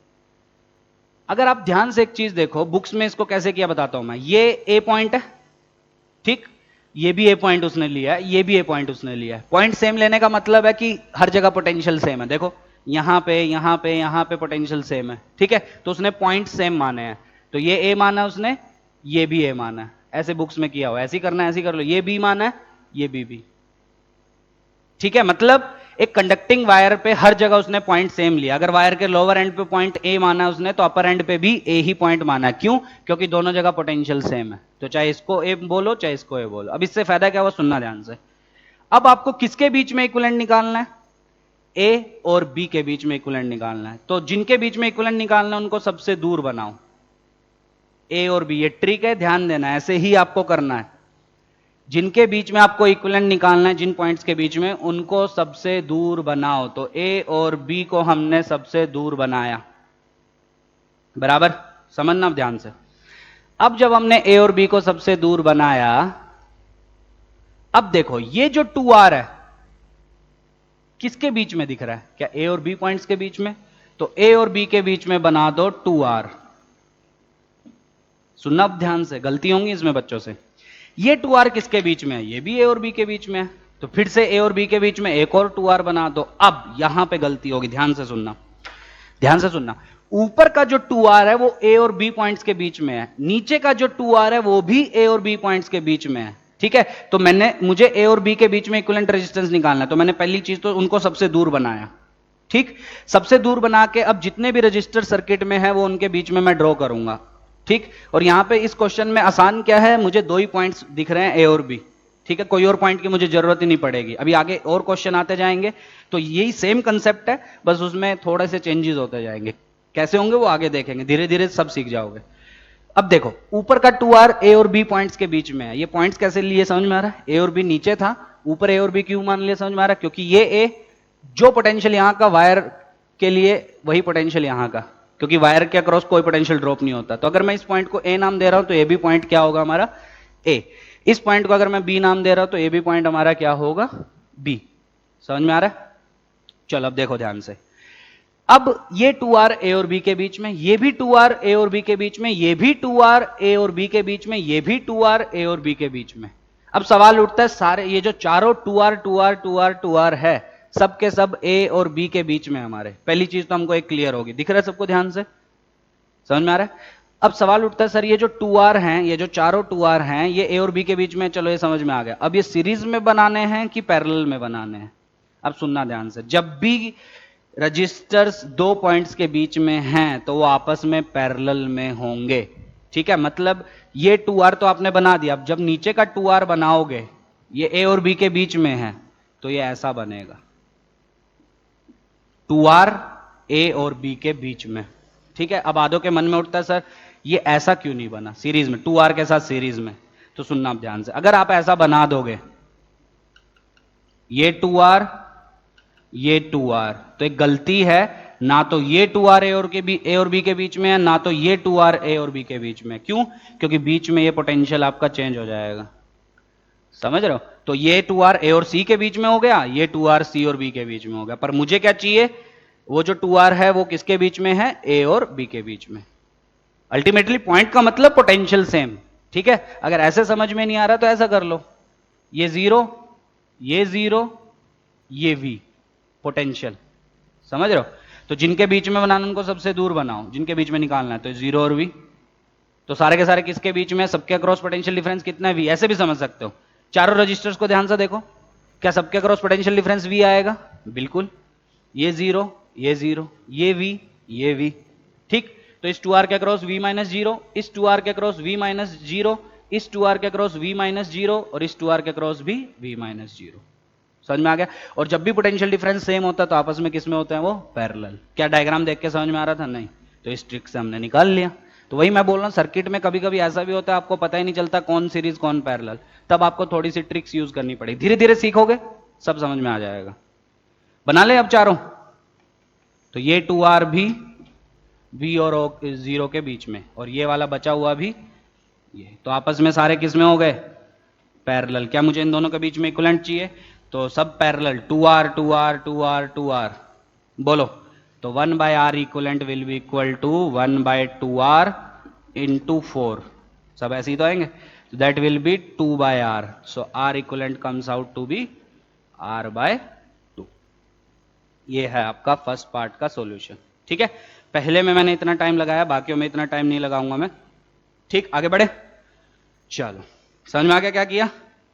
[SPEAKER 1] अगर आप ध्यान से एक चीज देखो, बुक्स में इसको कैसे किया बताता हूं मैं। ये ए पॉइंट है, ठीक, ये भी ए पॉइंट उसने लिया है, ये भी ए पॉइंट उसने लिया है। पॉइंट सेम लेने का मतलब है कि हर जगह पोटेंशियल सेम है। देखो यहां पे यहां पे यहां पे पोटेंशियल सेम है, ठीक है। तो उसने पॉइंट सेम माने हैं, तो ये ए माना उसने, ये भी ए माना है। ऐसे बुक्स में किया हुआ, ऐसे ही करना है, ऐसे ही कर लो। ये बी माना है, ये भी, ठीक है। मतलब एक कंडक्टिंग वायर पे हर जगह उसने पॉइंट सेम लिया। अगर वायर के लोअर एंड पे पॉइंट ए माना है उसने, तो अपर एंड पे भी ए ही पॉइंट माना है। क्यों? क्योंकि दोनों जगह पोटेंशियल सेम है। तो चाहे इसको ए बोलो चाहे इसको ए बोलो। अब इससे फायदा क्या हुआ, सुनना ध्यान से। अब आपको किसके बीच में इक्विवेलेंट निकालना है? ए और बी के बीच में इक्विवेलेंट निकालना है। तो जिनके बीच में इक्विवेलेंट निकालना है उनको सबसे दूर बनाओ, ए और बी। ये ट्रिक है, ध्यान देना, ऐसे ही आपको करना है। जिनके बीच में आपको इक्विवेलेंट निकालना है, जिन पॉइंट्स के बीच में, उनको सबसे दूर बनाओ। तो ए और बी को हमने सबसे दूर बनाया, बराबर, समझना ध्यान से। अब जब हमने ए और बी को सबसे दूर बनाया, अब देखो ये जो 2R है किसके बीच में दिख रहा है? क्या ए और बी पॉइंट्स के बीच में? तो ए और बी के बीच में बना दो 2R। सुनना अब ध्यान से, गलती होंगी इसमें बच्चों से। ये 2R किसके बीच में है? ये भी ए और बी के बीच में है, तो फिर से ए और बी के बीच में एक और 2R बना दो। अब यहां पे गलती होगी, ध्यान से सुनना, ध्यान से सुनना। ऊपर का जो 2r है वो a और b पॉइंट्स के बीच में है, नीचे का जो 2r है वो भी a और b पॉइंट्स के बीच में है। ठीक है, तो मुझे a और b के बीच में इक्विवेलेंट रेजिस्टेंस निकालना है, तो मैंने पहली चीज तो उनको सबसे दूर बनाया। ठीक, सबसे दूर बना के अब जितने भी रजिस्टर सर्किट में है वो उनके बीच में मैं ड्रॉ करूंगा। ठीक, और यहां पे इस क्वेश्चन में आसान क्या है, मुझे दो ही पॉइंट्स दिख रहे हैं a और b। ठीक है, कोई और पॉइंट की मुझे जरूरत ही नहीं पड़ेगी। अभी आगे और क्वेश्चन आते जाएंगे तो यही सेम कंसेप्ट है, बस उसमें थोड़े से चेंजेस होते जाएंगे। कैसे होंगे वो आगे देखेंगे, धीरे धीरे सब सीख जाओगे। अब देखो, ऊपर का 2r a और b पॉइंट्स के बीच में है। ये पॉइंट्स कैसे लिए समझ में आ रहा है? a और b नीचे था, ऊपर a और b क्यों मान लिया समझ में आ रहा है? क्योंकि ये a जो पोटेंशियल यहां का वायर के लिए वही पोटेंशियल यहां का, क्योंकि वायर के अक्रॉस कोई पोटेंशियल ड्रॉप नहीं होता। तो अगर मैं इस पॉइंट को a नाम दे रहा हूं तो ए बी पॉइंट क्या होगा हमारा? a। इस पॉइंट को अगर मैं b नाम दे रहा हूं तो ए बी पॉइंट हमारा क्या होगा? b। समझ में आ रहा है? चलो अब देखो ध्यान से, अब ये 2r a और b के बीच में, ये भी 2r a और b के बीच में, ये भी 2r a और b के बीच में, ये भी 2r a और b के बीच में। अब सवाल उठता है, सारे ये जो चारों 2r 2r 2r 2r है, सब के सब a और b के बीच में हमारे। पहली चीज तो हमको एक क्लियर होगी, दिख रहा है सबको ध्यान से? समझ में आ रहा है? अब सवाल उठता है, सर ये जो 2r हैं, ये जो चारों 2r हैं, ये a और b के बीच में, चलो ये समझ में आ गया। अब ये सीरीज में बनाने हैं कि पैरेलल में बनाने हैं? अब सुनना ध्यान से, जब भी रजिस्टर्स दो पॉइंट्स के बीच में हैं तो वो आपस में पैरेलल में होंगे। ठीक है, मतलब ये 2r तो आपने बना दिया, अब जब नीचे का 2r बनाओगे, ये a और b के बीच में है, तो ये ऐसा बनेगा, 2r a और b के बीच में। ठीक है, अब आधों के मन में उठता है, सर ये ऐसा क्यों नहीं बना सीरीज में, 2r के साथ सीरीज में? तो सुनना आप ध्यान से, अगर आप ऐसा बना दोगे, ये 2r ये 2r, तो एक गलती है, ना तो ये 2r a और b के बीच में है, ना तो ये 2r a और b के बीच में। क्यों? क्योंकि बीच में ये पोटेंशियल आपका चेंज हो जाएगा। समझ रहे हो? तो ये 2r a और c के बीच में हो गया, ये 2r c और b के बीच में हो गया। पर मुझे क्या चाहिए? वो जो 2r है वो किसके बीच में है? a और b के बीच में। अल्टीमेटली पॉइंट का मतलब पोटेंशियल सेम। ठीक है, अगर ऐसे समझ में नहीं आ रहा तो ऐसा कर लो, ये 0 ये 0 ये v पोटेंशियल। समझ रहे हो? तो जिनके बीच में बनाना उनको सबसे दूर बनाओ, जिनके बीच में निकालना है, तो 0 और v, तो सारे के सारे किसके बीच में? सबके अक्रॉस पोटेंशियल डिफरेंस कितना है? v। ऐसे भी समझ सकते हो। चारों रजिस्टर्स को ध्यान से देखो, क्या सबके अक्रॉस पोटेंशियल डिफरेंस v आएगा? बिल्कुल। ये 0 ये 0 ये v ये v। ठीक, तो इस 2r के अक्रॉस v माइनस 0, इस 2r के अक्रॉस v माइनस 0, इस 2r के अक्रॉस v माइनस 0 और इस 2r के अक्रॉस भी v माइनस 0। समझ में आ गया? और जब भी पोटेंशियल डिफरेंस सेम होता है तो आपस में किसमें होते हैं? वो पैरेलल। क्या डायग्राम देख के समझ में आ रहा था? नहीं। तो इस ट्रिक से हमने निकाल लिया। तो वही मैं बोल रहा हूं, सर्किट में कभी कभी ऐसा भी होता है आपको पता ही नहीं चलता कौन सीरीज कौन पैरेलल, तब आपको थोड़ी सी ट्रिक्स यूज करनी पड़ेगी। धीरे धीरे सीखोगे सब समझ में आ जाएगा। बना ले अब चारों, तो ये 2r भी v और 0 के बीच में, और ये वाला बचा हुआ भी ये, तो आपस में सारे किस में हो गए? पैरेलल। क्या मुझे इन दोनों के बीच में इक्विवेलेंट चाहिए? तो सब parallel, 2r 2r 2r 2r। बोलो, तो 1 बाय r equivalent will be equal to 1 by 2r into 4। सब ऐसे ही तो आएंगे, तो that will be 2 by r। So r equivalent comes out to be r by 2। ये है आपका फर्स्ट पार्ट का सॉल्यूशन। ठीक है, पहले में मैंने इतना टाइम लगाया, बाकियों में इतना टाइम नहीं लगाऊंगा मैं। ठीक, आगे बढ़े। चलो, समझ में आ गया क्या किया?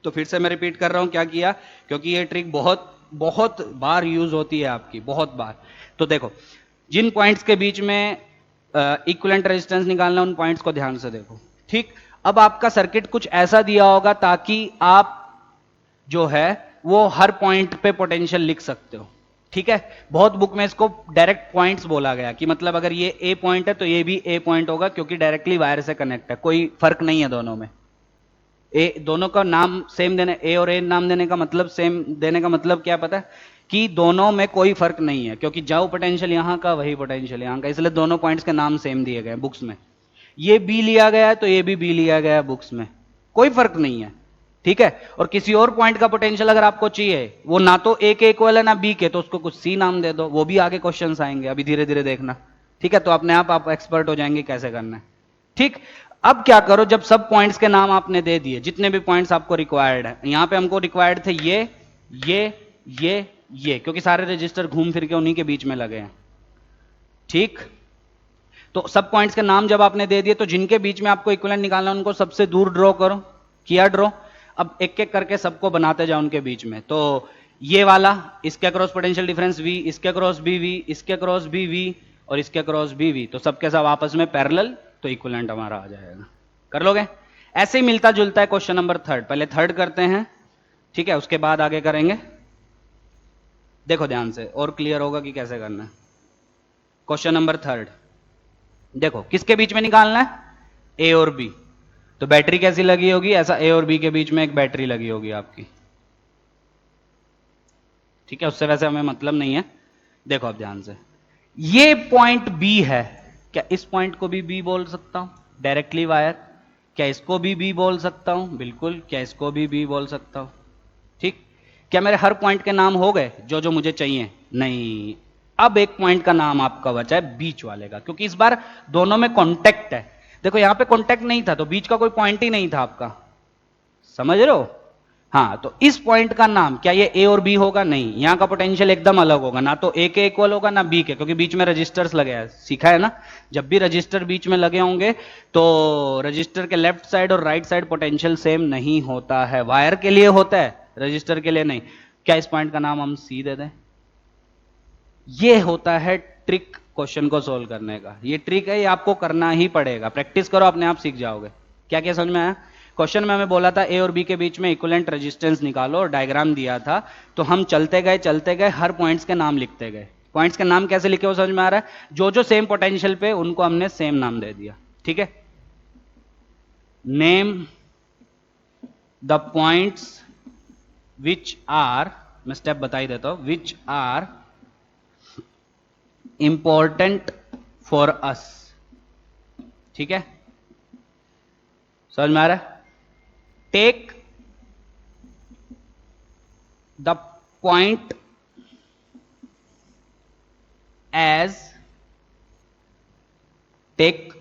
[SPEAKER 1] तो फिर से मैं रिपीट कर रहा हूं क्या किया, क्योंकि ये ट्रिक बहुत बहुत बार यूज होती है आपकी, बहुत बार। तो देखो, जिन पॉइंट्स के बीच में इक्विवेलेंट रेजिस्टेंस निकालना, उन पॉइंट्स को ध्यान से देखो। ठीक, अब आपका सर्किट कुछ ऐसा दिया होगा ताकि आप जो है वो हर पॉइंट पे पोटेंशियल लिख सकते हो। ठीक है, बहुत बुक में इसको डायरेक्ट पॉइंट्स बोला गया कि मतलब अगर ये ए पॉइंट है तो ये भी ए पॉइंट होगा, क्योंकि डायरेक्टली वायर से कनेक्ट है, कोई फर्क नहीं है दोनों में। ए दोनों का नाम सेम देने, ए और ए नाम देने का मतलब सेम देने का मतलब क्या पता है? कि दोनों में कोई फर्क नहीं है, क्योंकि जो पोटेंशियल यहां का वही पोटेंशियल यहां का, इसलिए दोनों पॉइंट्स के नाम सेम दिए गए बुक्स में। ये बी लिया गया है तो ये भी बी लिया गया है बुक्स में, कोई फर्क नहीं है। ठीक है, और किसी और पॉइंट का पोटेंशियल अगर आपको चाहिए, वो ना तो ए के इक्वल है ना बी के, तो उसको कुछ सी नाम दे दो, वो भी आगे क्वेश्चंस आएंगे, अभी धीरे धीरे देखना। ठीक है, तो अपने आप एक्सपर्ट हो जाएंगे कैसे करना है। ठीक, अब क्या करो, जब सब पॉइंट्स के नाम आपने दे दिए, जितने भी पॉइंट्स आपको रिक्वायर्ड है, यहां पे हमको रिक्वायर्ड थे ये, क्योंकि सारे रजिस्टर घूम फिर के उन्हीं के बीच में लगे हैं। ठीक, तो सब पॉइंट्स के नाम जब आपने दे दिए तो जिनके बीच में आपको इक्विवेलेंट निकालना उनको सबसे दूर ड्रॉ करो, किया ड्रॉ। अब एक एक करके सबको बनाते जाओ उनके बीच में। तो ये वाला, इसके अक्रॉस पोटेंशियल डिफरेंस V, इसके अक्रॉस भी V, इसके अक्रॉस भी V और इसके अक्रॉस भी V, तो सबके सब आपस में पैरेलल, तो इक्विवेलेंट हमारा आ जाएगा। कर लोगे? ऐसे ही मिलता जुलता है क्वेश्चन नंबर थर्ड। पहले थर्ड करते हैं, ठीक है, उसके बाद आगे करेंगे। देखो ध्यान से और क्लियर होगा कि कैसे करना है। क्वेश्चन नंबर थर्ड देखो, किसके बीच में निकालना है? ए और बी। तो बैटरी कैसी लगी होगी? ऐसा ए और बी के बीच में एक बैटरी लगी होगी आपकी, ठीक है, उससे वैसे हमें मतलब नहीं है। देखो अब ध्यान से, ये पॉइंट बी है, क्या इस पॉइंट को भी बी बोल सकता हूं डायरेक्टली वायर? क्या इसको भी बी बोल सकता हूं? बिल्कुल। क्या इसको भी बी बोल सकता हूं? ठीक। क्या मेरे हर पॉइंट के नाम हो गए जो जो मुझे चाहिए? नहीं। अब एक पॉइंट का नाम आपका बचा है बीच वाले का, क्योंकि इस बार दोनों में कॉन्टेक्ट है। देखो यहां पे कॉन्टेक्ट नहीं था तो बीच का कोई पॉइंट ही नहीं था आपका, समझ रहे हो? हाँ, तो इस पॉइंट का नाम क्या ये ए और बी होगा? नहीं, यहां का पोटेंशियल एकदम अलग होगा, ना तो ए के इक्वल होगा ना बी के, क्योंकि बीच में रजिस्टर्स लगे हैं, सीखा है ना? जब भी रजिस्टर बीच में लगे होंगे तो रजिस्टर के लेफ्ट साइड और राइट साइड पोटेंशियल सेम नहीं होता है। वायर के लिए होता है, रजिस्टर के लिए नहीं। क्या इस पॉइंट का नाम हम सी दे दें? ये होता है ट्रिक क्वेश्चन को सोल्व करने का। ये ट्रिक है, ये आपको करना ही पड़ेगा। प्रैक्टिस करो, अपने आप सीख जाओगे। क्या क्या समझ में आया? क्वेश्चन में हमें बोला था ए और बी के बीच में इक्विवेलेंट रेजिस्टेंस निकालो और डायग्राम दिया था, तो हम चलते गए हर पॉइंट्स के नाम लिखते गए। पॉइंट्स के नाम कैसे लिखे वो समझ में आ रहा है? जो जो सेम पोटेंशियल पे उनको हमने सेम नाम दे दिया, ठीक है। Name the points which are, मैं स्टेप बता ही देता हूं, which are important for us, ठीक है, समझ में आ रहा है? Take the point as, take,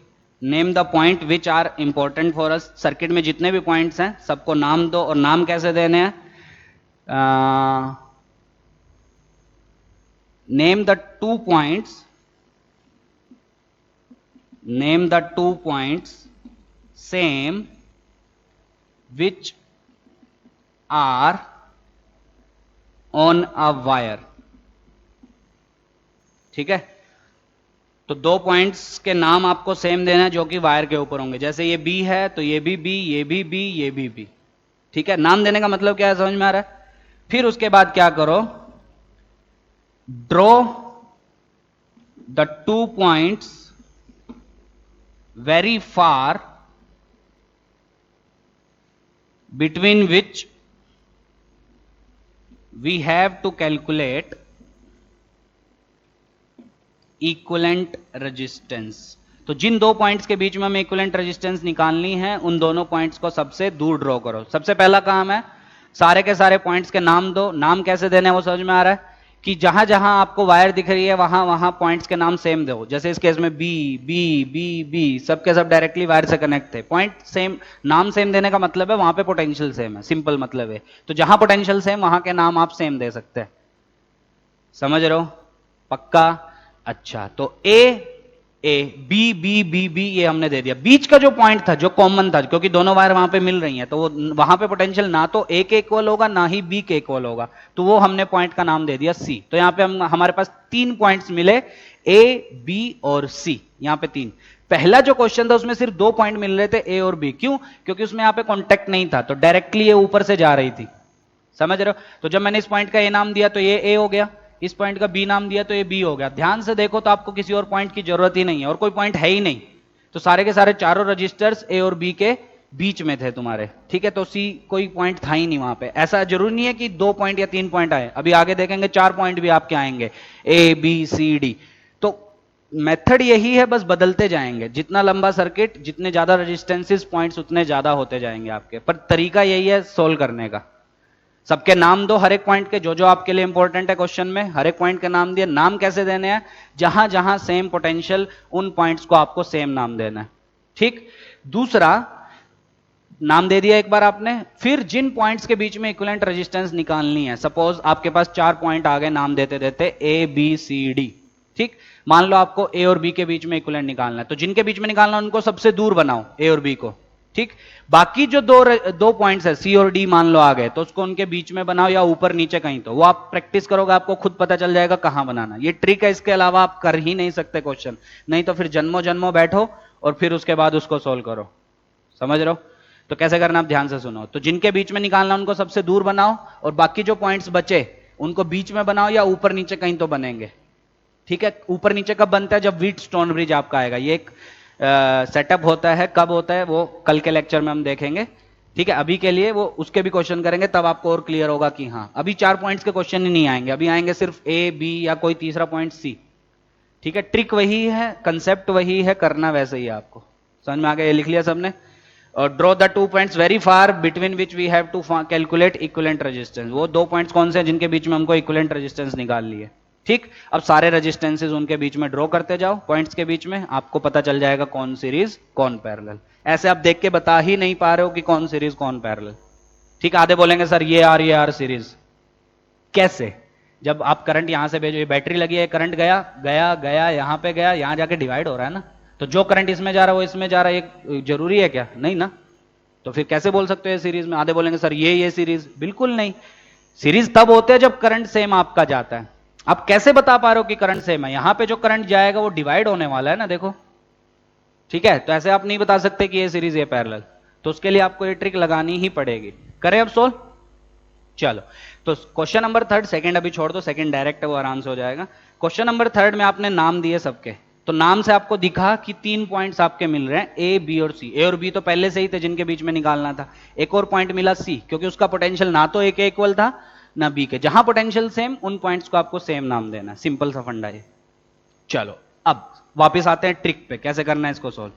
[SPEAKER 1] name the point which are important for us. Circuit में जितने भी पॉइंट्स हैं सबको नाम दो, और नाम कैसे देने हैं? Name the two points, name the two points same which are on a wire, ठीक है। तो दो पॉइंट्स के नाम आपको सेम देना है जो कि वायर के ऊपर होंगे। जैसे ये बी है तो ये भी बी, ये भी बी, ये भी बी, ठीक है। नाम देने का मतलब क्या है, समझ में आ रहा है? फिर उसके बाद क्या करो, draw the two points very far between which we have to calculate equivalent resistance। तो जिन दो पॉइंट्स के बीच में हमें इक्विवेलेंट रेजिस्टेंस निकालनी है उन दोनों पॉइंट्स को सबसे दूर ड्रॉ करो। सबसे पहला काम है, सारे के सारे पॉइंट्स के नाम दो। नाम कैसे देने हैं वो समझ में आ रहा है कि जहां जहां आपको वायर दिख रही है वहां वहां पॉइंट्स के नाम सेम दो। जैसे इस केस में बी बी बी बी, सबके सब डायरेक्टली वायर से कनेक्ट थे, पॉइंट सेम, नाम सेम देने का मतलब है वहां पे पोटेंशियल सेम है, सिंपल मतलब है। तो जहां पोटेंशियल सेम वहां के नाम आप सेम दे सकते हैं, समझ रहे हो? पक्का? अच्छा, तो ए ए, बी बी बी बी ये हमने दे दिया। बीच का जो पॉइंट था जो कॉमन था, क्योंकि दोनों वायर वहां पे मिल रही हैं, तो वो वहां पे पोटेंशियल ना तो ए के इक्वल होगा ना ही बी के इक्वल होगा, तो वो हमने पॉइंट का नाम दे दिया सी। तो यहां पे हमारे पास तीन पॉइंट्स मिले, ए बी और सी, यहां पे तीन। पहला जो क्वेश्चन था उसमें सिर्फ दो पॉइंट मिल रहे थे, ए और बी। क्यों? क्योंकि उसमें यहां पे कॉन्टेक्ट नहीं था, तो डायरेक्टली ये ऊपर से जा रही थी, समझ रहे हो? तो जब मैंने इस पॉइंट का ए नाम दिया तो ये ए हो गया, इस पॉइंट का बी नाम दिया तो ये बी हो गया। ध्यान से देखो तो आपको किसी और पॉइंट की जरूरत ही नहीं है, और कोई पॉइंट है ही नहीं, तो सारे के सारे चारों रजिस्टर्स ए और बी के बीच में थे तुम्हारे, ठीक है। तो सी कोई पॉइंट था ही नहीं वहां पे। ऐसा जरूरी नहीं है कि दो पॉइंट या तीन पॉइंट आए, अभी आगे देखेंगे चार पॉइंट भी आपके आएंगे, ए बी सी डी। तो मेथड यही है, बस बदलते जाएंगे। जितना लंबा सर्किट, जितने ज्यादा रेजिस्टेंसेस पॉइंट्स उतने ज्यादा होते जाएंगे आपके, पर तरीका यही है सोल्व करने का। सबके नाम दो हर एक पॉइंट के, जो जो आपके लिए इंपॉर्टेंट है क्वेश्चन में, हर एक पॉइंट के नाम दिए। नाम कैसे देने हैं? जहां जहां सेम पोटेंशियल उन पॉइंट्स को आपको सेम नाम देना है, ठीक। दूसरा, नाम दे दिया एक बार आपने, फिर जिन पॉइंट्स के बीच में इक्विवेलेंट रेजिस्टेंस निकालनी है, सपोज आपके पास चार पॉइंट आ गए नाम देते देते, ए बी सी डी, ठीक, मान लो आपको ए और बी के बीच में इक्विवेलेंट निकालना है, तो जिनके बीच में निकालना है उनको सबसे दूर बनाओ, ए और बी को। ठीक, बाकी जो दो पॉइंट्स है सी और डी मान लो आ गए, तो उसको उनके बीच में बनाओ या ऊपर नीचे कहीं, तो वो आप प्रैक्टिस करोगे आपको खुद पता चल जाएगा कहां बनाना। ये ट्रिक है, इसके अलावा आप कर ही नहीं सकते क्वेश्चन, नहीं तो फिर जन्मों जन्मों बैठो और फिर उसके बाद उसको सोल्व करो। समझ रहे हो? तो कैसे करना आप ध्यान से सुनो। तो जिनके बीच में निकालना उनको सबसे दूर बनाओ और बाकी जो पॉइंट्स बचे उनको बीच में बनाओ या ऊपर नीचे कहीं तो बनेंगे। ठीक है, ऊपर नीचे कब बनता है? जब व्हीटस्टोन ब्रिज आपका आएगा। ये एक सेटअप होता है, कब होता है वो कल के लेक्चर में हम देखेंगे। ठीक है, अभी के लिए वो उसके भी क्वेश्चन करेंगे, तब आपको और क्लियर होगा कि हाँ अभी 4 पॉइंट्स के क्वेश्चन ही नहीं आएंगे, अभी आएंगे सिर्फ ए बी या कोई तीसरा पॉइंट सी। ठीक है, ट्रिक वही है, कंसेप्ट वही है, करना वैसे ही है आपको। समझ में आ गया? ये लिख लिया सबने? और draw the 2 points very far between which we have to calculate equivalent resistance. वो 2 पॉइंट्स कौन से हैं जिनके बीच में हमको इक्विवेलेंट रेजिस्टेंस निकालनी है। ठीक, अब सारे रेजिस्टेंसेस उनके बीच में ड्रॉ करते जाओ, पॉइंट्स के बीच में, आपको पता चल जाएगा कौन सीरीज कौन पैरेलल। ऐसे आप देख के बता ही नहीं पा रहे हो कि कौन सीरीज कौन पैरेलल। ठीक, आधे बोलेंगे सर ये आर सीरीज कैसे? जब आप करंट यहां से भेजो, ये बैटरी लगी है, करंट गया गया गया, यहां पे गया, यहां जाके डिवाइड हो रहा है ना, तो जो करंट इसमें जा रहा है वो इसमें जा रहा है, ये जरूरी है क्या? नहीं ना। तो फिर कैसे बोल सकते हो ये सीरीज में? आधे बोलेंगे सर ये सीरीज, बिल्कुल नहीं। सीरीज तब होते हैं जब करंट सेम आपका जाता है। आप कैसे बता पा रहे हो कि करंट सेम है? यहां पे जो करंट जाएगा वो डिवाइड होने वाला है ना, देखो। ठीक है, तो ऐसे आप नहीं बता सकते कि ये सीरीज ये पैरेलल, तो उसके लिए आपको ये ट्रिक लगानी ही पड़ेगी। करें अब सोल्व? चलो, तो क्वेश्चन नंबर 3, सेकंड अभी छोड़ दो, सेकंड डायरेक्ट है वो आराम से हो जाएगा। क्वेश्चन नंबर 3 में आपने नाम दिए सबके, तो नाम से आपको दिखा कि 3 पॉइंट्स आपके मिल रहे हैं, ए बी और सी। ए और बी तो पहले से ही थे जिनके बीच में निकालना था। एक और पॉइंट मिला सी, क्योंकि उसका पोटेंशियल ना तो ए के इक्वल था ना बी के। जहां पोटेंशियल सेम, उन पॉइंट्स को आपको सेम नाम देना। सिंपल सा फंडा है। चलो, अब वापस आते हैं ट्रिक पे, कैसे करना है इसको सोल्व।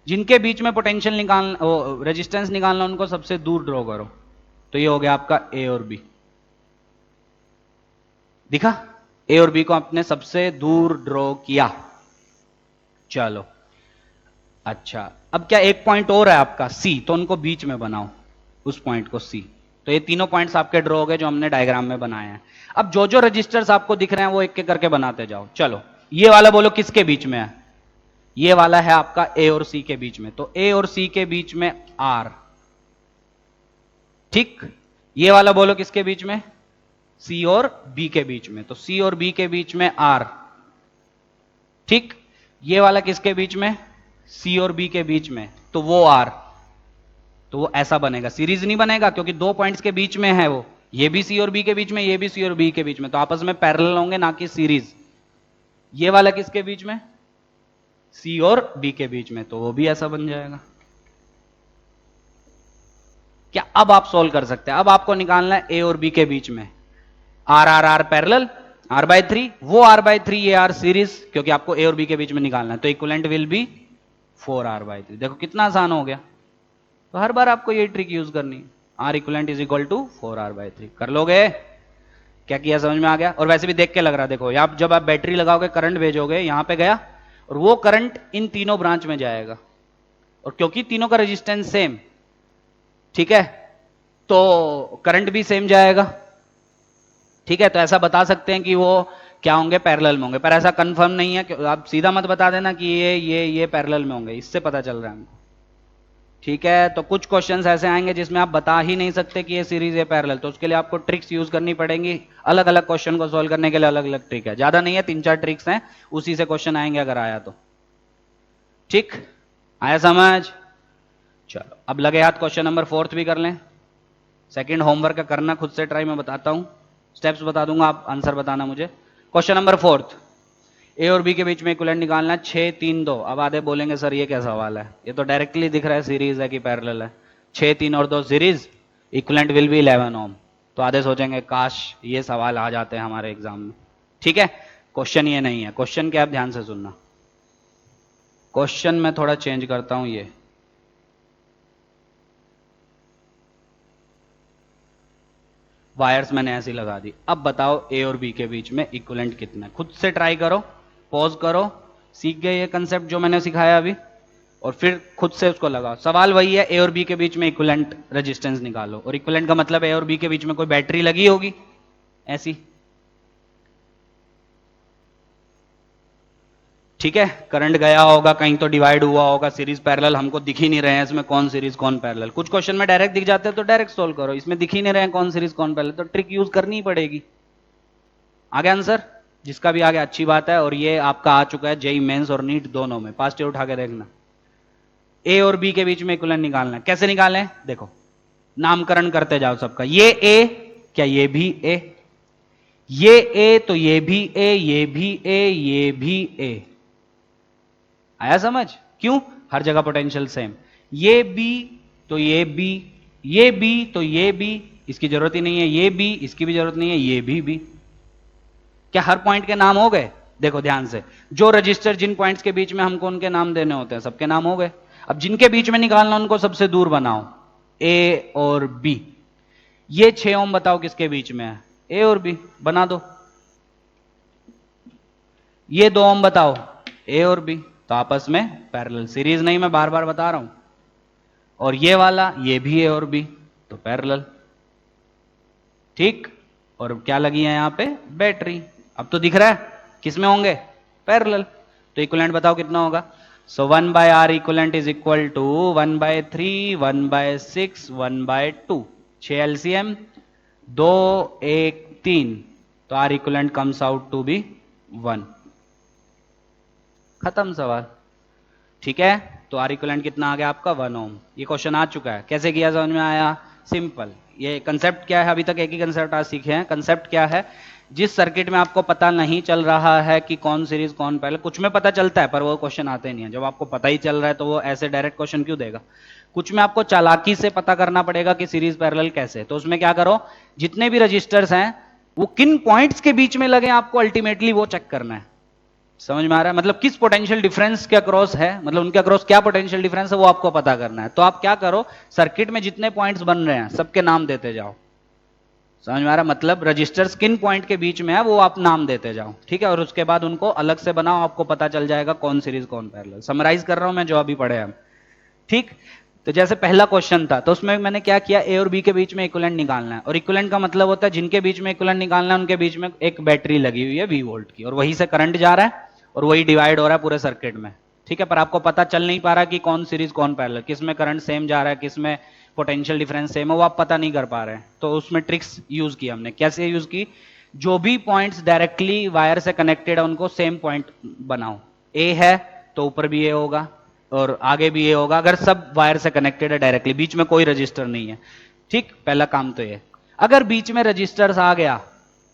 [SPEAKER 1] जिनके बीच में पोटेंशियल निकालना, रेजिस्टेंस निकालना, उनको सबसे दूर ड्रॉ करो। तो ये हो गया आपका ए और बी। दिखा? ए और बी को आपने सबसे दूर ड्रॉ किया। चलो, अच्छा, अब क्या एक पॉइंट और है आपका सी, तो उनको बीच में बनाओ, उस पॉइंट को सी। तो ये तीनों पॉइंट्स आपके ड्रॉ हो गए जो हमने डायग्राम में बनाए हैं। अब जो जो रजिस्टर्स आपको दिख रहे हैं वो एक एक करके बनाते जाओ। चलो, ये वाला बोलो किसके बीच में है? ये वाला है आपका ए और सी के बीच में, तो ए और सी के बीच में आर। ठीक, ये वाला बोलो किसके बीच में? सी और बी के बीच में, तो सी और बी के बीच में आर। ठीक, ये वाला किसके बीच में? सी और बी के बीच में, तो वो आर। तो वो ऐसा बनेगा, सीरीज नहीं बनेगा क्योंकि 2 पॉइंट्स के बीच में है वो, ये भी सी और बी के बीच में, ये भी सी और बी के बीच में, तो आपस में पैरेलल होंगे ना कि सीरीज। ये वाला किसके बीच में? सी और बी के बीच में, तो वो भी ऐसा बन जाएगा। क्या अब आप सोल्व कर सकते हैं? अब आपको निकालना है ए और बी के बीच में R R R parallel, R by 3, वो आर बाय 3, ये आर सीरीज, क्योंकि आपको ए और बी के बीच में निकालना है, तो इक्विवेलेंट विल बी 4r/3। देखो कितना आसान हो गया। तो हर बार आपको ये ट्रिक यूज करनी है, R equivalent is equal to 4r/3। कर लोगे? क्या किया, समझ में आ गया? और वैसे भी देख के लग रहा, देखो आप जब आप बैटरी लगाओगे, करंट भेजोगे, यहां पे गया और वो करंट इन तीनों ब्रांच में जाएगा, और क्योंकि तीनों का रेजिस्टेंस सेम, ठीक है, तो करंट भी सेम जाएगा। ठीक है, तो ऐसा बता सकते हैं कि वो क्या होंगे, पैरेलल में होंगे, पर ऐसा कंफर्म नहीं है। आप सीधा मत बता देना कि ये पैरेलल में होंगे, इससे पता चल रहा है हमको। ठीक है, तो कुछ क्वेश्चंस ऐसे आएंगे जिसमें आप बता ही नहीं सकते कि ये सीरीज है पैरेलल, तो उसके लिए आपको ट्रिक्स यूज करनी पड़ेंगी। अलग अलग क्वेश्चन को सोल्व करने के लिए अलग अलग ट्रिक है, ज्यादा नहीं है, 3-4 ट्रिक्स हैं, उसी से क्वेश्चन आएंगे अगर आया तो। ठीक, आया समझ? चलो, अब लगे हाथ क्वेश्चन नंबर 4 भी कर लें। सेकंड होमवर्क करना खुद से ट्राई, मैं बताता हूं, स्टेप्स बता दूंगा, आप आंसर बताना मुझे। क्वेश्चन नंबर 4, ए और बी के बीच में इक्विवेलेंट निकालना है 6 3 2। अब आधे बोलेंगे सर ये क्या सवाल है, ये तो डायरेक्टली दिख रहा है सीरीज है कि पैरेलल है। 6 3 और 2 सीरीज, इक्विवेलेंट विल बी 11 ओम। तो आधे सोचेंगे काश ये सवाल आ जाते हैं हमारे एग्जाम में। ठीक है, क्वेश्चन ये नहीं है। क्वेश्चन क्या, आप ध्यान से सुनना। क्वेश्चन मैं थोड़ा चेंज करता हूं, ये वायर्स मैंने ऐसी लगा दी। अब बताओ ए और बी के बीच में इक्विवेलेंट कितना है, खुद से ट्राई करो, पॉज करो, सीख गए ये कंसेप्ट जो मैंने सिखाया अभी, और फिर खुद से उसको लगाओ। सवाल वही है, ए और बी के बीच में इक्विवेलेंट रेजिस्टेंस निकालो, और इक्विवेलेंट का मतलब ए और बी के बीच में कोई बैटरी लगी होगी ऐसी। ठीक है, करंट गया होगा कहीं तो डिवाइड हुआ होगा, सीरीज पैरेलल हमको दिख ही नहीं रहे हैं इसमें कौन सीरीज कौन पैरेलल। कुछ क्वेश्चन में डायरेक्ट दिख जाते हैं तो डायरेक्ट सोल्व करो, इसमें दिख ही नहीं रहे हैं कौन सीरीज कौन पैरेलल, तो ट्रिक यूज करनी ही पड़ेगी। आगे आंसर जिसका भी आगे अच्छी बात है। और ये आपका आ चुका है जेई मेंस और नीट दोनों में, पास्ट ईयर उठा के देखना। ए और बी के बीच में इक्विवेलेंट निकालना है, कैसे निकालें देखो, नामकरण करते जाओ सबका। ये ए, क्या ये भी ए, ये ए तो ये भी ए, ये भी ए, ये भी ए। आया समझ? क्यों? हर जगह पोटेंशियल सेम। ये बी तो ये बी, ये बी तो ये बी, इसकी जरूरत ही नहीं है। ये बी, इसकी भी जरूरत नहीं है। ये भी। क्या हर पॉइंट के नाम हो गए? देखो ध्यान से, जो रजिस्टर जिन पॉइंट्स के बीच में हमको उनके नाम देने होते हैं सबके नाम हो गए। अब जिनके बीच में निकालना उनको सबसे दूर बनाओ, ए और बी। ये 6 ओम बताओ किसके बीच में है? ए और बी, बना दो। ये 2 ओम बताओ, ए और बी, तो आपस में पैरेलल, सीरीज नहीं, मैं बार बार बता रहा हूं। और ये वाला, ये भी ए और बी, तो पैरेलल। ठीक, और क्या लगी है यहां पे? बैटरी। अब तो दिख रहा है किसमें होंगे? पैरेलल। तो इक्विवेलेंट बताओ कितना होगा? So 1/r equivalent is equal to 1/3, 1/6, 1/2। 6 LCM, 2, 1, 3, तो R equivalent comes out to be 1। खत्म सवाल। ठीक है, तो आर इक्विवेलेंट कितना आ गया आपका? 1 ओम। ये क्वेश्चन आ चुका है, कैसे किया समझ में आया? सिंपल। ये कंसेप्ट क्या है? अभी तक एक ही कंसेप्ट आज सीखे हैं। कंसेप्ट क्या है? जिस सर्किट में आपको पता नहीं चल रहा है कि कौन सीरीज कौन पैरेलल, कुछ में पता चलता है पर वो क्वेश्चन आते नहीं है। जब आपको पता ही चल रहा है तो वो ऐसे डायरेक्ट क्वेश्चन क्यों देगा? कुछ में आपको चालाकी से पता करना पड़ेगा कि सीरीज पैरेलल कैसे। तो उसमें क्या करो, जितने भी रजिस्टर्स हैं वो किन पॉइंट्स के बीच में लगे आपको अल्टीमेटली वो चेक करना है। समझ में आ रहा है? मतलब किस पोटेंशियल डिफरेंस के अक्रॉस है, मतलब उनके अक्रॉस क्या पोटेंशियल डिफरेंस है वो आपको पता करना है। तो आप क्या करो, सर्किट में जितने पॉइंट्स बन रहे हैं सबके नाम देते जाओ। समझ में आ रहा है? मतलब रजिस्टर्स किन पॉइंट के बीच में है वो आप नाम देते जाओ, ठीक है। और उसके बाद उनको अलग से बनाओ, आपको पता चल जाएगा कौन सीरीज कौन पैरेलल। समराइज कर रहा हूं मैं जो अभी पढ़े हम, ठीक। तो जैसे पहला क्वेश्चन था तो उसमें मैंने क्या किया, ए और बी के बीच में इक्विवेलेंट निकालना है। और इक्विवेलेंट का मतलब होता है जिनके बीच में इक्विवेलेंट निकालना है उनके बीच में एक बैटरी लगी हुई है 20 वोल्ट की, और वहीं से करंट जा रहा है और वही डिवाइड हो रहा है पूरे सर्किट में, ठीक है। पर आपको पता चल नहीं पा रहा कि कौन सीरीज कौन पैरेलल, किस में करंट सेम जा रहा है, किस में पोटेंशियल डिफरेंस सेम है, वो आप पता नहीं कर पा रहे हैं। तो उसमें ट्रिक्स यूज की हमने। कैसे यूज की? जो भी पॉइंट्स डायरेक्टली वायर से कनेक्टेड है उनको सेम पॉइंट बनाओ। ए है तो ऊपर भी ए होगा और आगे भी ए होगा, अगर सब वायर से कनेक्टेड है डायरेक्टली, बीच में कोई रजिस्टर नहीं है, ठीक। पहला काम तो ये। अगर बीच में रजिस्टर्स आ गया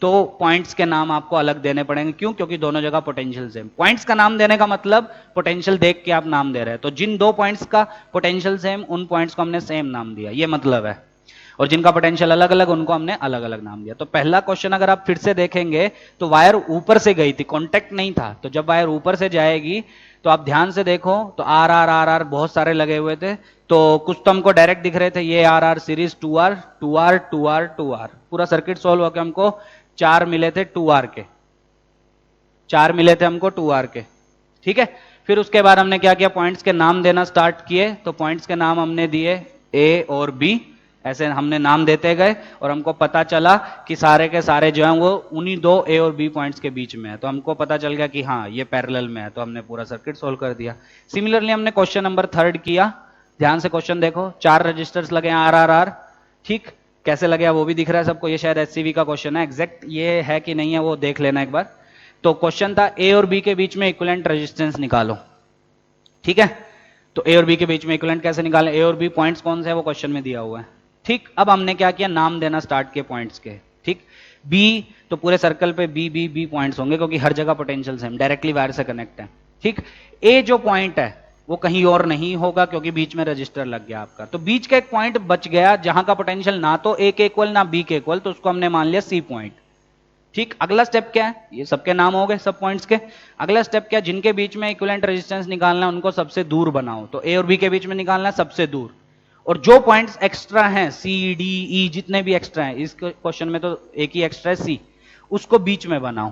[SPEAKER 1] तो पॉइंट्स के नाम आपको अलग देने पड़ेंगे। क्यों? क्योंकि दोनों जगह पोटेंशियल सेम। पॉइंट्स का नाम देने का मतलब पोटेंशियल देख के आप नाम दे रहे हैं। तो जिन 2 पॉइंट्स का पोटेंशियल सेम, उन पॉइंट्स को हमने सेम नाम दिया, ये मतलब है। और जिनका पोटेंशियल अलग अलग, उनको हमने अलग अलग नाम दिया। तो पहला क्वेश्चन अगर आप फिर से देखेंगे तो वायर ऊपर से गई थी, कॉन्टेक्ट नहीं था। तो जब वायर ऊपर से जाएगी तो आप ध्यान से देखो तो आर आर आर आर बहुत सारे लगे हुए थे। तो कुछ तो हमको डायरेक्ट दिख रहे थे, ये R R series 2R 2R 2R 2R, पूरा सर्किट सोल्व होकर हमको 4 मिले थे 2R के, 4 मिले थे हमको 2R के, ठीक है। फिर उसके बाद हमने क्या किया, पॉइंट्स के नाम देना स्टार्ट किए। तो पॉइंट्स के नाम हमने दिए ए और बी, ऐसे हमने नाम देते गए और हमको पता चला कि सारे के सारे जो हैं वो उन्हीं 2 ए और बी पॉइंट्स के बीच में है। तो हमको पता चल गया कि हाँ ये पैरेलल में है, तो हमने पूरा सर्किट सोल्व कर दिया। सिमिलरली हमने क्वेश्चन नंबर 3 किया। ध्यान से क्वेश्चन देखो, 4 रजिस्टर्स लगे आर आर आर, ठीक। कैसे लगे वो भी दिख रहा है सबको, ये शायद एचसीवी का क्वेश्चन है, एग्जैक्ट ये है कि नहीं है वो देख लेना एक बार। तो क्वेश्चन था ए और बी के बीच में इक्विवेलेंट रेजिस्टेंस निकालो, ठीक है। तो ए और बी के बीच में इक्विवेलेंट कैसे निकालें, ए और बी पॉइंट्स कौन से है वो क्वेश्चन में दिया हुआ है, ठीक। अब हमने क्या किया, नाम देना स्टार्ट किए पॉइंट्स के, ठीक। बी तो पूरे सर्कल पे बी बी बी पॉइंट्स होंगे क्योंकि हर जगह पोटेंशियल सेम, डायरेक्टली वायर से कनेक्ट है, ठीक। ए जो पॉइंट है वो कहीं और नहीं होगा क्योंकि बीच में रजिस्टर लग गया आपका। तो बीच का एक पॉइंट बच गया जहां का पोटेंशियल ना तो ए के इक्वल ना बी के इक्वल, तो उसको हमने मान लिया सी पॉइंट, ठीक। अगला स्टेप क्या है, ये सबके नाम हो गए सब पॉइंट्स के। अगला स्टेप क्या, जिनके बीच में इक्विवेलेंट रेजिस्टेंस निकालना है उनको सबसे दूर बनाओ। तो ए और बी के बीच में निकालना है सबसे दूर, और जो पॉइंट्स एक्स्ट्रा हैं सी डी ई जितने भी एक्स्ट्रा हैं, इस क्वेश्चन में तो एक ही एक्स्ट्रा है सी, उसको बीच में बनाओ,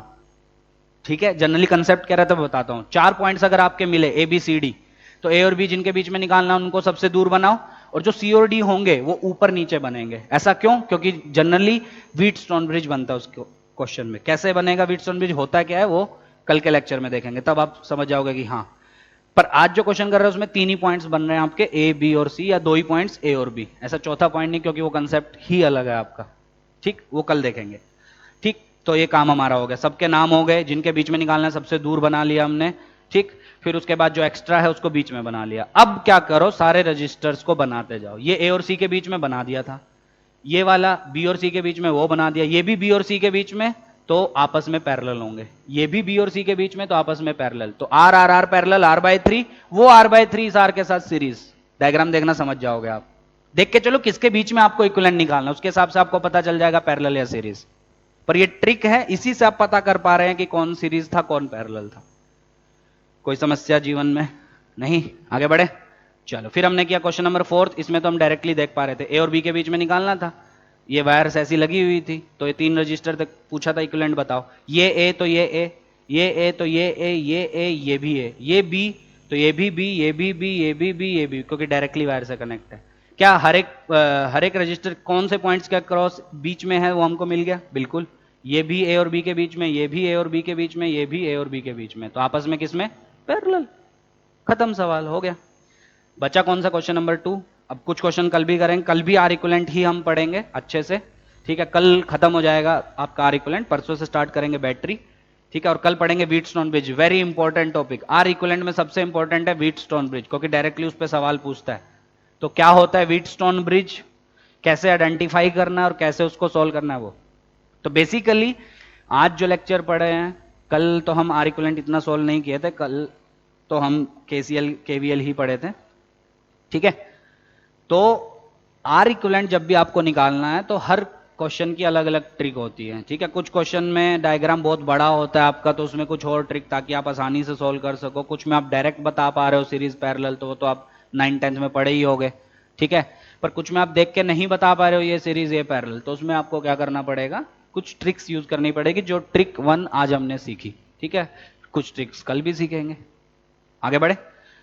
[SPEAKER 1] ठीक है। जनरली कंसेप्ट कह रहा था बताता हूं। 4 पॉइंट्स अगर आपके मिले ए बी सी डी, तो ए और बी जिनके बीच में निकालना उनको सबसे दूर बनाओ, और जो सी और डी होंगे वो ऊपर नीचे बनेंगे। ऐसा क्यों? क्योंकि जनरली व्हीटस्टोन ब्रिज बनता है उस क्वेश्चन में। कैसे बनेगा व्हीटस्टोन ब्रिज, होता क्या है, वो कल के लेक्चर में देखेंगे, तब आप समझ जाओगे कि हाँ। पर आज जो क्वेश्चन कर रहे हैं उसमें 3 ही पॉइंट्स बन रहे हैं आपके, ए बी और सी, या 2 ही पॉइंट्स ए और बी, ऐसा चौथा पॉइंट नहीं, क्योंकि वो कंसेप्ट ही अलग है आपका। ठीक, वो कल देखेंगे। ठीक, तो ये काम हमारा हो गया, सबके नाम हो गए, जिनके बीच में निकालना है सबसे दूर बना लिया हमने। ठीक, फिर उसके बाद जो एक्स्ट्रा है उसको बीच में बना लिया। अब क्या करो, सारे रजिस्टर्स को बनाते जाओ। ये ए और सी के बीच में बना दिया था, ये वाला बी और सी के बीच में वो बना दिया, ये भी बी और सी के बीच में, तो आपस में पैरेलल होंगे। ये भी बी और सी के बीच में, तो आपस में पैरेलल, तो R R R parallel R by 3, वो आर बाय 3 इस आर के साथ सीरीज। डायग्राम देखना समझ जाओगे आप, देख के चलो किसके बीच में आपको इक्विवेलेंट निकालना, उसके हिसाब से आपको पता चल जाएगा पैरेलल या सीरीज। पर ये ट्रिक है, इसी से आप पता कर पा रहे हैं कि कौन सीरीज था कौन पैरेलल था। कोई समस्या जीवन में नहीं? आगे बढ़े, चलो। फिर हमने किया क्वेश्चन नंबर 4, इसमें तो हम डायरेक्टली देख पा रहे थे, ए और बी के बीच में निकालना था। ये वायर्स ऐसी लगी हुई थी, तो ये 3 रजिस्टर तक पूछा था इक्विवेलेंट बताओ, ये ए तो ये ए, ये ए तो ये ए, ये ए, ये भी ए, ये बी तो ये भी बी, ये भी बी, ये भी बी, ये भी, क्योंकि डायरेक्टली वायर से कनेक्ट है। क्या हर एक रजिस्टर कौन से पॉइंट्स के क्रॉस बीच में है वो हमको मिल गया? बिल्कुल, ये भी ए और बी के बीच में, ये भी ए और बी के बीच में, ये भी ए और बी के बीच में, तो आपस में किसमें? पैरेलल। खत्म, सवाल हो गया। बचा कौन सा? Question number 2। अब कुछ क्वेश्चन कल भी करेंगे, कल भी आर इक्विवेलेंट ही हम पढ़ेंगे अच्छे से। ठीक है, कल खत्म हो जाएगा आपका आर इक्विवेलेंट, परसों से स्टार्ट करेंगे बैटरी। ठीक है, और कल पढ़ेंगे Wheatstone bridge, very important topic. R equivalent में सबसे इंपॉर्टेंट है व्हीटस्टोन ब्रिज, क्योंकि डायरेक्टली उस पर सवाल पूछता है। तो क्या होता है व्हीटस्टोन ब्रिज, कैसे आइडेंटिफाई करना है और कैसे उसको सोल्व करना है वो। तो बेसिकली आज जो लेक्चर पढ़े हैं, कल तो हम आर इक्विवेलेंट इतना सोल्व नहीं किए थे, कल तो हम केसीएल केवीएल ही पढ़े थे। ठीक है, तो आर इक्विवेलेंट जब भी आपको निकालना है तो हर क्वेश्चन की अलग अलग ट्रिक होती है। ठीक है, कुछ क्वेश्चन में डायग्राम बहुत बड़ा होता है आपका, तो उसमें कुछ और ट्रिक ताकि आप आसानी से सोल्व कर सको। कुछ में आप डायरेक्ट बता पा रहे हो सीरीज पैरेलल, तो वो तो आप 9th-10th में पढ़े ही होगे। ठीक है, पर कुछ में आप देख के नहीं बता पा रहे हो ये सीरीज ये पैरेलल, तो उसमें आपको क्या करना पड़ेगा, कुछ ट्रिक्स यूज करनी पड़ेगी, जो ट्रिक 1 आज हमने सीखी। ठीक है, कुछ ट्रिक्स कल भी सीखेंगे। आगे बढ़े,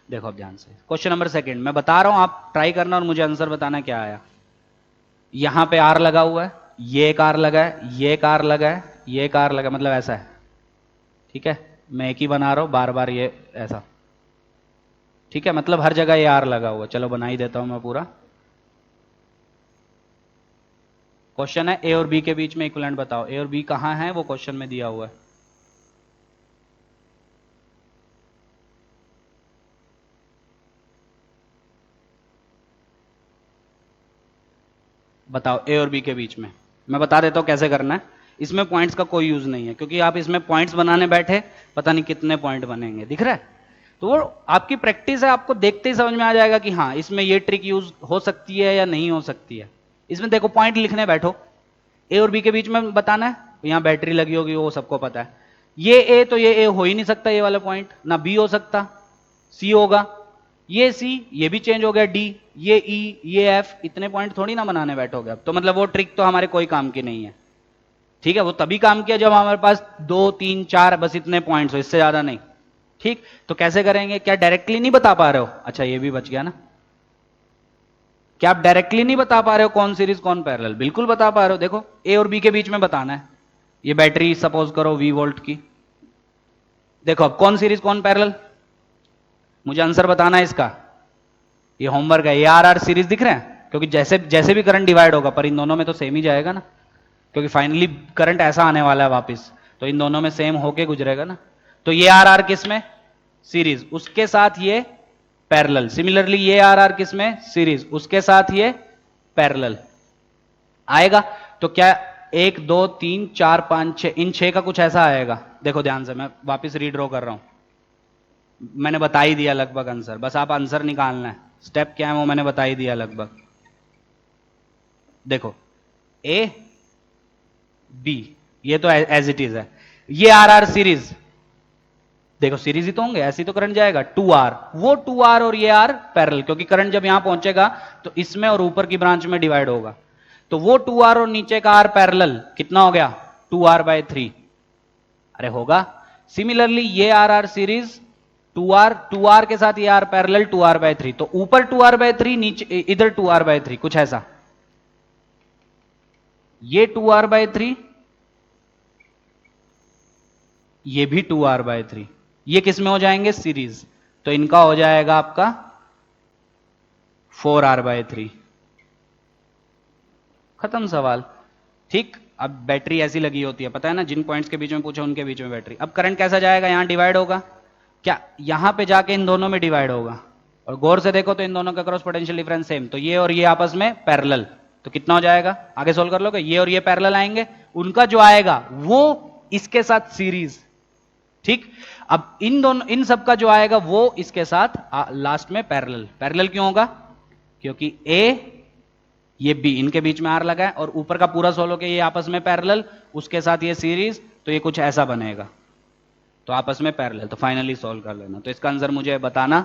[SPEAKER 1] देखो अब ध्यान से। क्वेश्चन नंबर 2 मैं बता रहा हूं, आप ट्राई करना और मुझे आंसर बताना क्या आया। यहां पे आर लगा हुआ है, ये एक आर लगा है, ये एक आर लगा है, ये एक आर लगा, मतलब ऐसा है। ठीक है, मैं एक ही बना रहा हूं बार बार, ये ऐसा। ठीक है, मतलब हर जगह ये आर लगा हुआ है। चलो बना ही देता हूं मैं पूरा। क्वेश्चन है ए और बी के बीच में इक्विवेलेंट बताओ। ए और बी कहां है वो क्वेश्चन में दिया हुआ है। बताओ, ए और बी के बीच में। मैं बता देता हूं कैसे करना है। इसमें पॉइंट्स का कोई यूज नहीं है, क्योंकि आप इसमें पॉइंट्स बनाने बैठे पता नहीं कितने पॉइंट बनेंगे, दिख रहा है। तो वो आपकी प्रैक्टिस है, आपको देखते ही समझ में आ जाएगा कि हाँ इसमें ये ट्रिक यूज हो सकती है या नहीं हो सकती है। इसमें देखो पॉइंट लिखने बैठो, ए और बी के बीच में बताना है, यहां बैटरी लगी होगी वो सबको पता है। ये ए तो ये ए हो ही नहीं सकता, ये वाला पॉइंट ना बी हो सकता, सी होगा, ये सी, ये भी चेंज हो गया, डी, ये ई, ये एफ, इतने पॉइंट थोड़ी ना बनाने बैठोगे अब तो। मतलब वो ट्रिक तो हमारे कोई काम की नहीं है। ठीक है, वो तभी काम किया जब हमारे पास 2 3 4 बस इतने पॉइंट्स हो, इससे ज्यादा नहीं। ठीक, तो कैसे करेंगे? क्या डायरेक्टली नहीं बता पा रहे हो? अच्छा ये भी बच गया ना। क्या आप डायरेक्टली नहीं बता पा रहे हो कौन सीरीज कौन पैरेलल? बिल्कुल बता पा रहे हो। देखो ए और बी के बीच में बताना है, ये बैटरी सपोज करो वी वोल्ट की। देखो अब कौन सीरीज कौन पैरेलल, मुझे आंसर बताना है इसका। ये होमवर्क है, ये आर आर सीरीज दिख रहे हैं, क्योंकि जैसे जैसे भी करंट डिवाइड होगा, पर इन दोनों में तो सेम ही जाएगा ना, क्योंकि फाइनली करंट ऐसा आने वाला है वापस, तो इन दोनों में सेम होके गुजरेगा ना। तो ये आर आर किस में? सीरीज, उसके साथ ये पैरेलल। सिमिलरली ये आर आर किस में? सीरीज, उसके साथ ये पैरेलल आएगा। तो क्या 1 2 3 4 5 6, इन 6 का कुछ ऐसा आएगा। देखो ध्यान से, मैं वापस रीड्रॉ कर रहा हूं, मैंने बता ही दिया लगभग आंसर, बस आप आंसर निकालना है। स्टेप क्या है वो मैंने बता ही दिया लगभग। देखो ए बी, ये तो एज इट इज है। ये आर आर सीरीज, देखो सीरीज ही तो होंगे, ऐसी तो करंट जाएगा 2R, वो 2R और ये R पैरेलल, क्योंकि करंट जब यहां पहुंचेगा तो इसमें और ऊपर की ब्रांच में डिवाइड होगा। तो वो 2R और नीचे का R पैरेलल कितना हो गया? 2R/3। अरे होगा। सिमिलरली ये RR सीरीज 2R के साथ ये R पैरेलल 2R/3, तो ऊपर 2R/3, नीचे इधर 2R/3, कुछ ऐसा। ये 2R/3, ये भी 2R/3, ये किस में हो जाएंगे? सीरीज। तो इनका हो जाएगा आपका 4R/3। खत्म सवाल। ठीक, अब बैटरी ऐसी लगी होती है, पता है ना, जिन पॉइंट्स के बीच में पूछा उनके बीच में बैटरी। अब करंट कैसा जाएगा? यहां डिवाइड होगा क्या? यहां पे जाके इन दोनों में डिवाइड होगा, और गौर से देखो तो इन दोनों का क्रॉस पोटेंशियल डिफरेंस सेम, तो ये और ये आपस में पैरेलल। तो कितना हो जाएगा? आगे सोल्व कर लोगे, ये और ये पैरेलल आएंगे, उनका जो आएगा वो इसके साथ सीरीज। ठीक, अब इन दोनों, इन सब का जो आएगा वो इसके साथ लास्ट में पैरेलल। पैरेलल क्यों होगा? क्योंकि ए ये बी, इनके बीच में आर लगा है, और ऊपर का पूरा सोल्व होके ये आपस में पैरेलल, उसके साथ ये सीरीज, तो ये कुछ ऐसा बनेगा, तो आपस में पैरेलल। तो फाइनली सोल्व कर लेना। तो इसका आंसर मुझे बताना,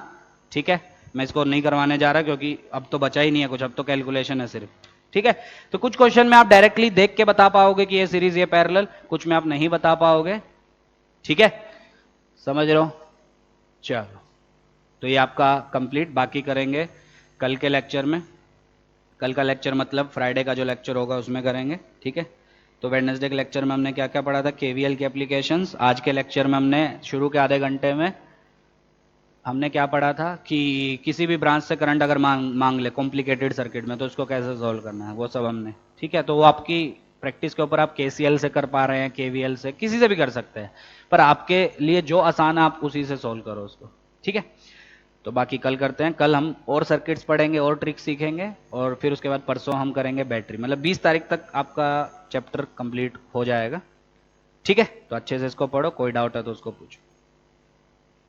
[SPEAKER 1] ठीक है। मैं इसको नहीं करवाने जा रहा क्योंकि अब तो बचा ही नहीं है कुछ, अब तो कैलकुलेशन है सिर्फ, ठीक है। तो कुछ क्वेश्चन में आप डायरेक्टली देख के बता पाओगे कि ये सीरीज ये पैरेलल, कुछ में आप नहीं बता पाओगे, ठीक है, समझ रहे हो। चलो, तो ये आपका कंप्लीट, बाकी करेंगे कल के लेक्चर में। कल का लेक्चर मतलब फ्राइडे का जो लेक्चर होगा उसमें करेंगे, ठीक है। तो वेडनेसडे के लेक्चर में हमने क्या क्या पढ़ा था? केवीएल की एप्लीकेशंस। आज के लेक्चर में हमने शुरू के आधे घंटे में हमने क्या पढ़ा था कि किसी भी ब्रांच से करंट अगर मांग ले कॉम्प्लिकेटेड सर्किट में, तो उसको कैसे सॉल्व करना है, वो सब हमने, ठीक है। तो वो आपकी प्रैक्टिस के ऊपर, आप केसीएल से कर पा रहे हैं, केवीएल से, किसी से भी कर सकते हैं, पर आपके लिए जो आसान है आप उसी से सॉल्व करो उसको, ठीक है। तो बाकी कल करते हैं। कल हम और सर्किट्स पढ़ेंगे और ट्रिक्स सीखेंगे, और फिर उसके बाद परसों हम करेंगे बैटरी। मतलब 20 तारीख तक आपका चैप्टर कंप्लीट हो जाएगा, ठीक है। तो अच्छे से इसको पढ़ो, कोई डाउट है तो उसको पूछो।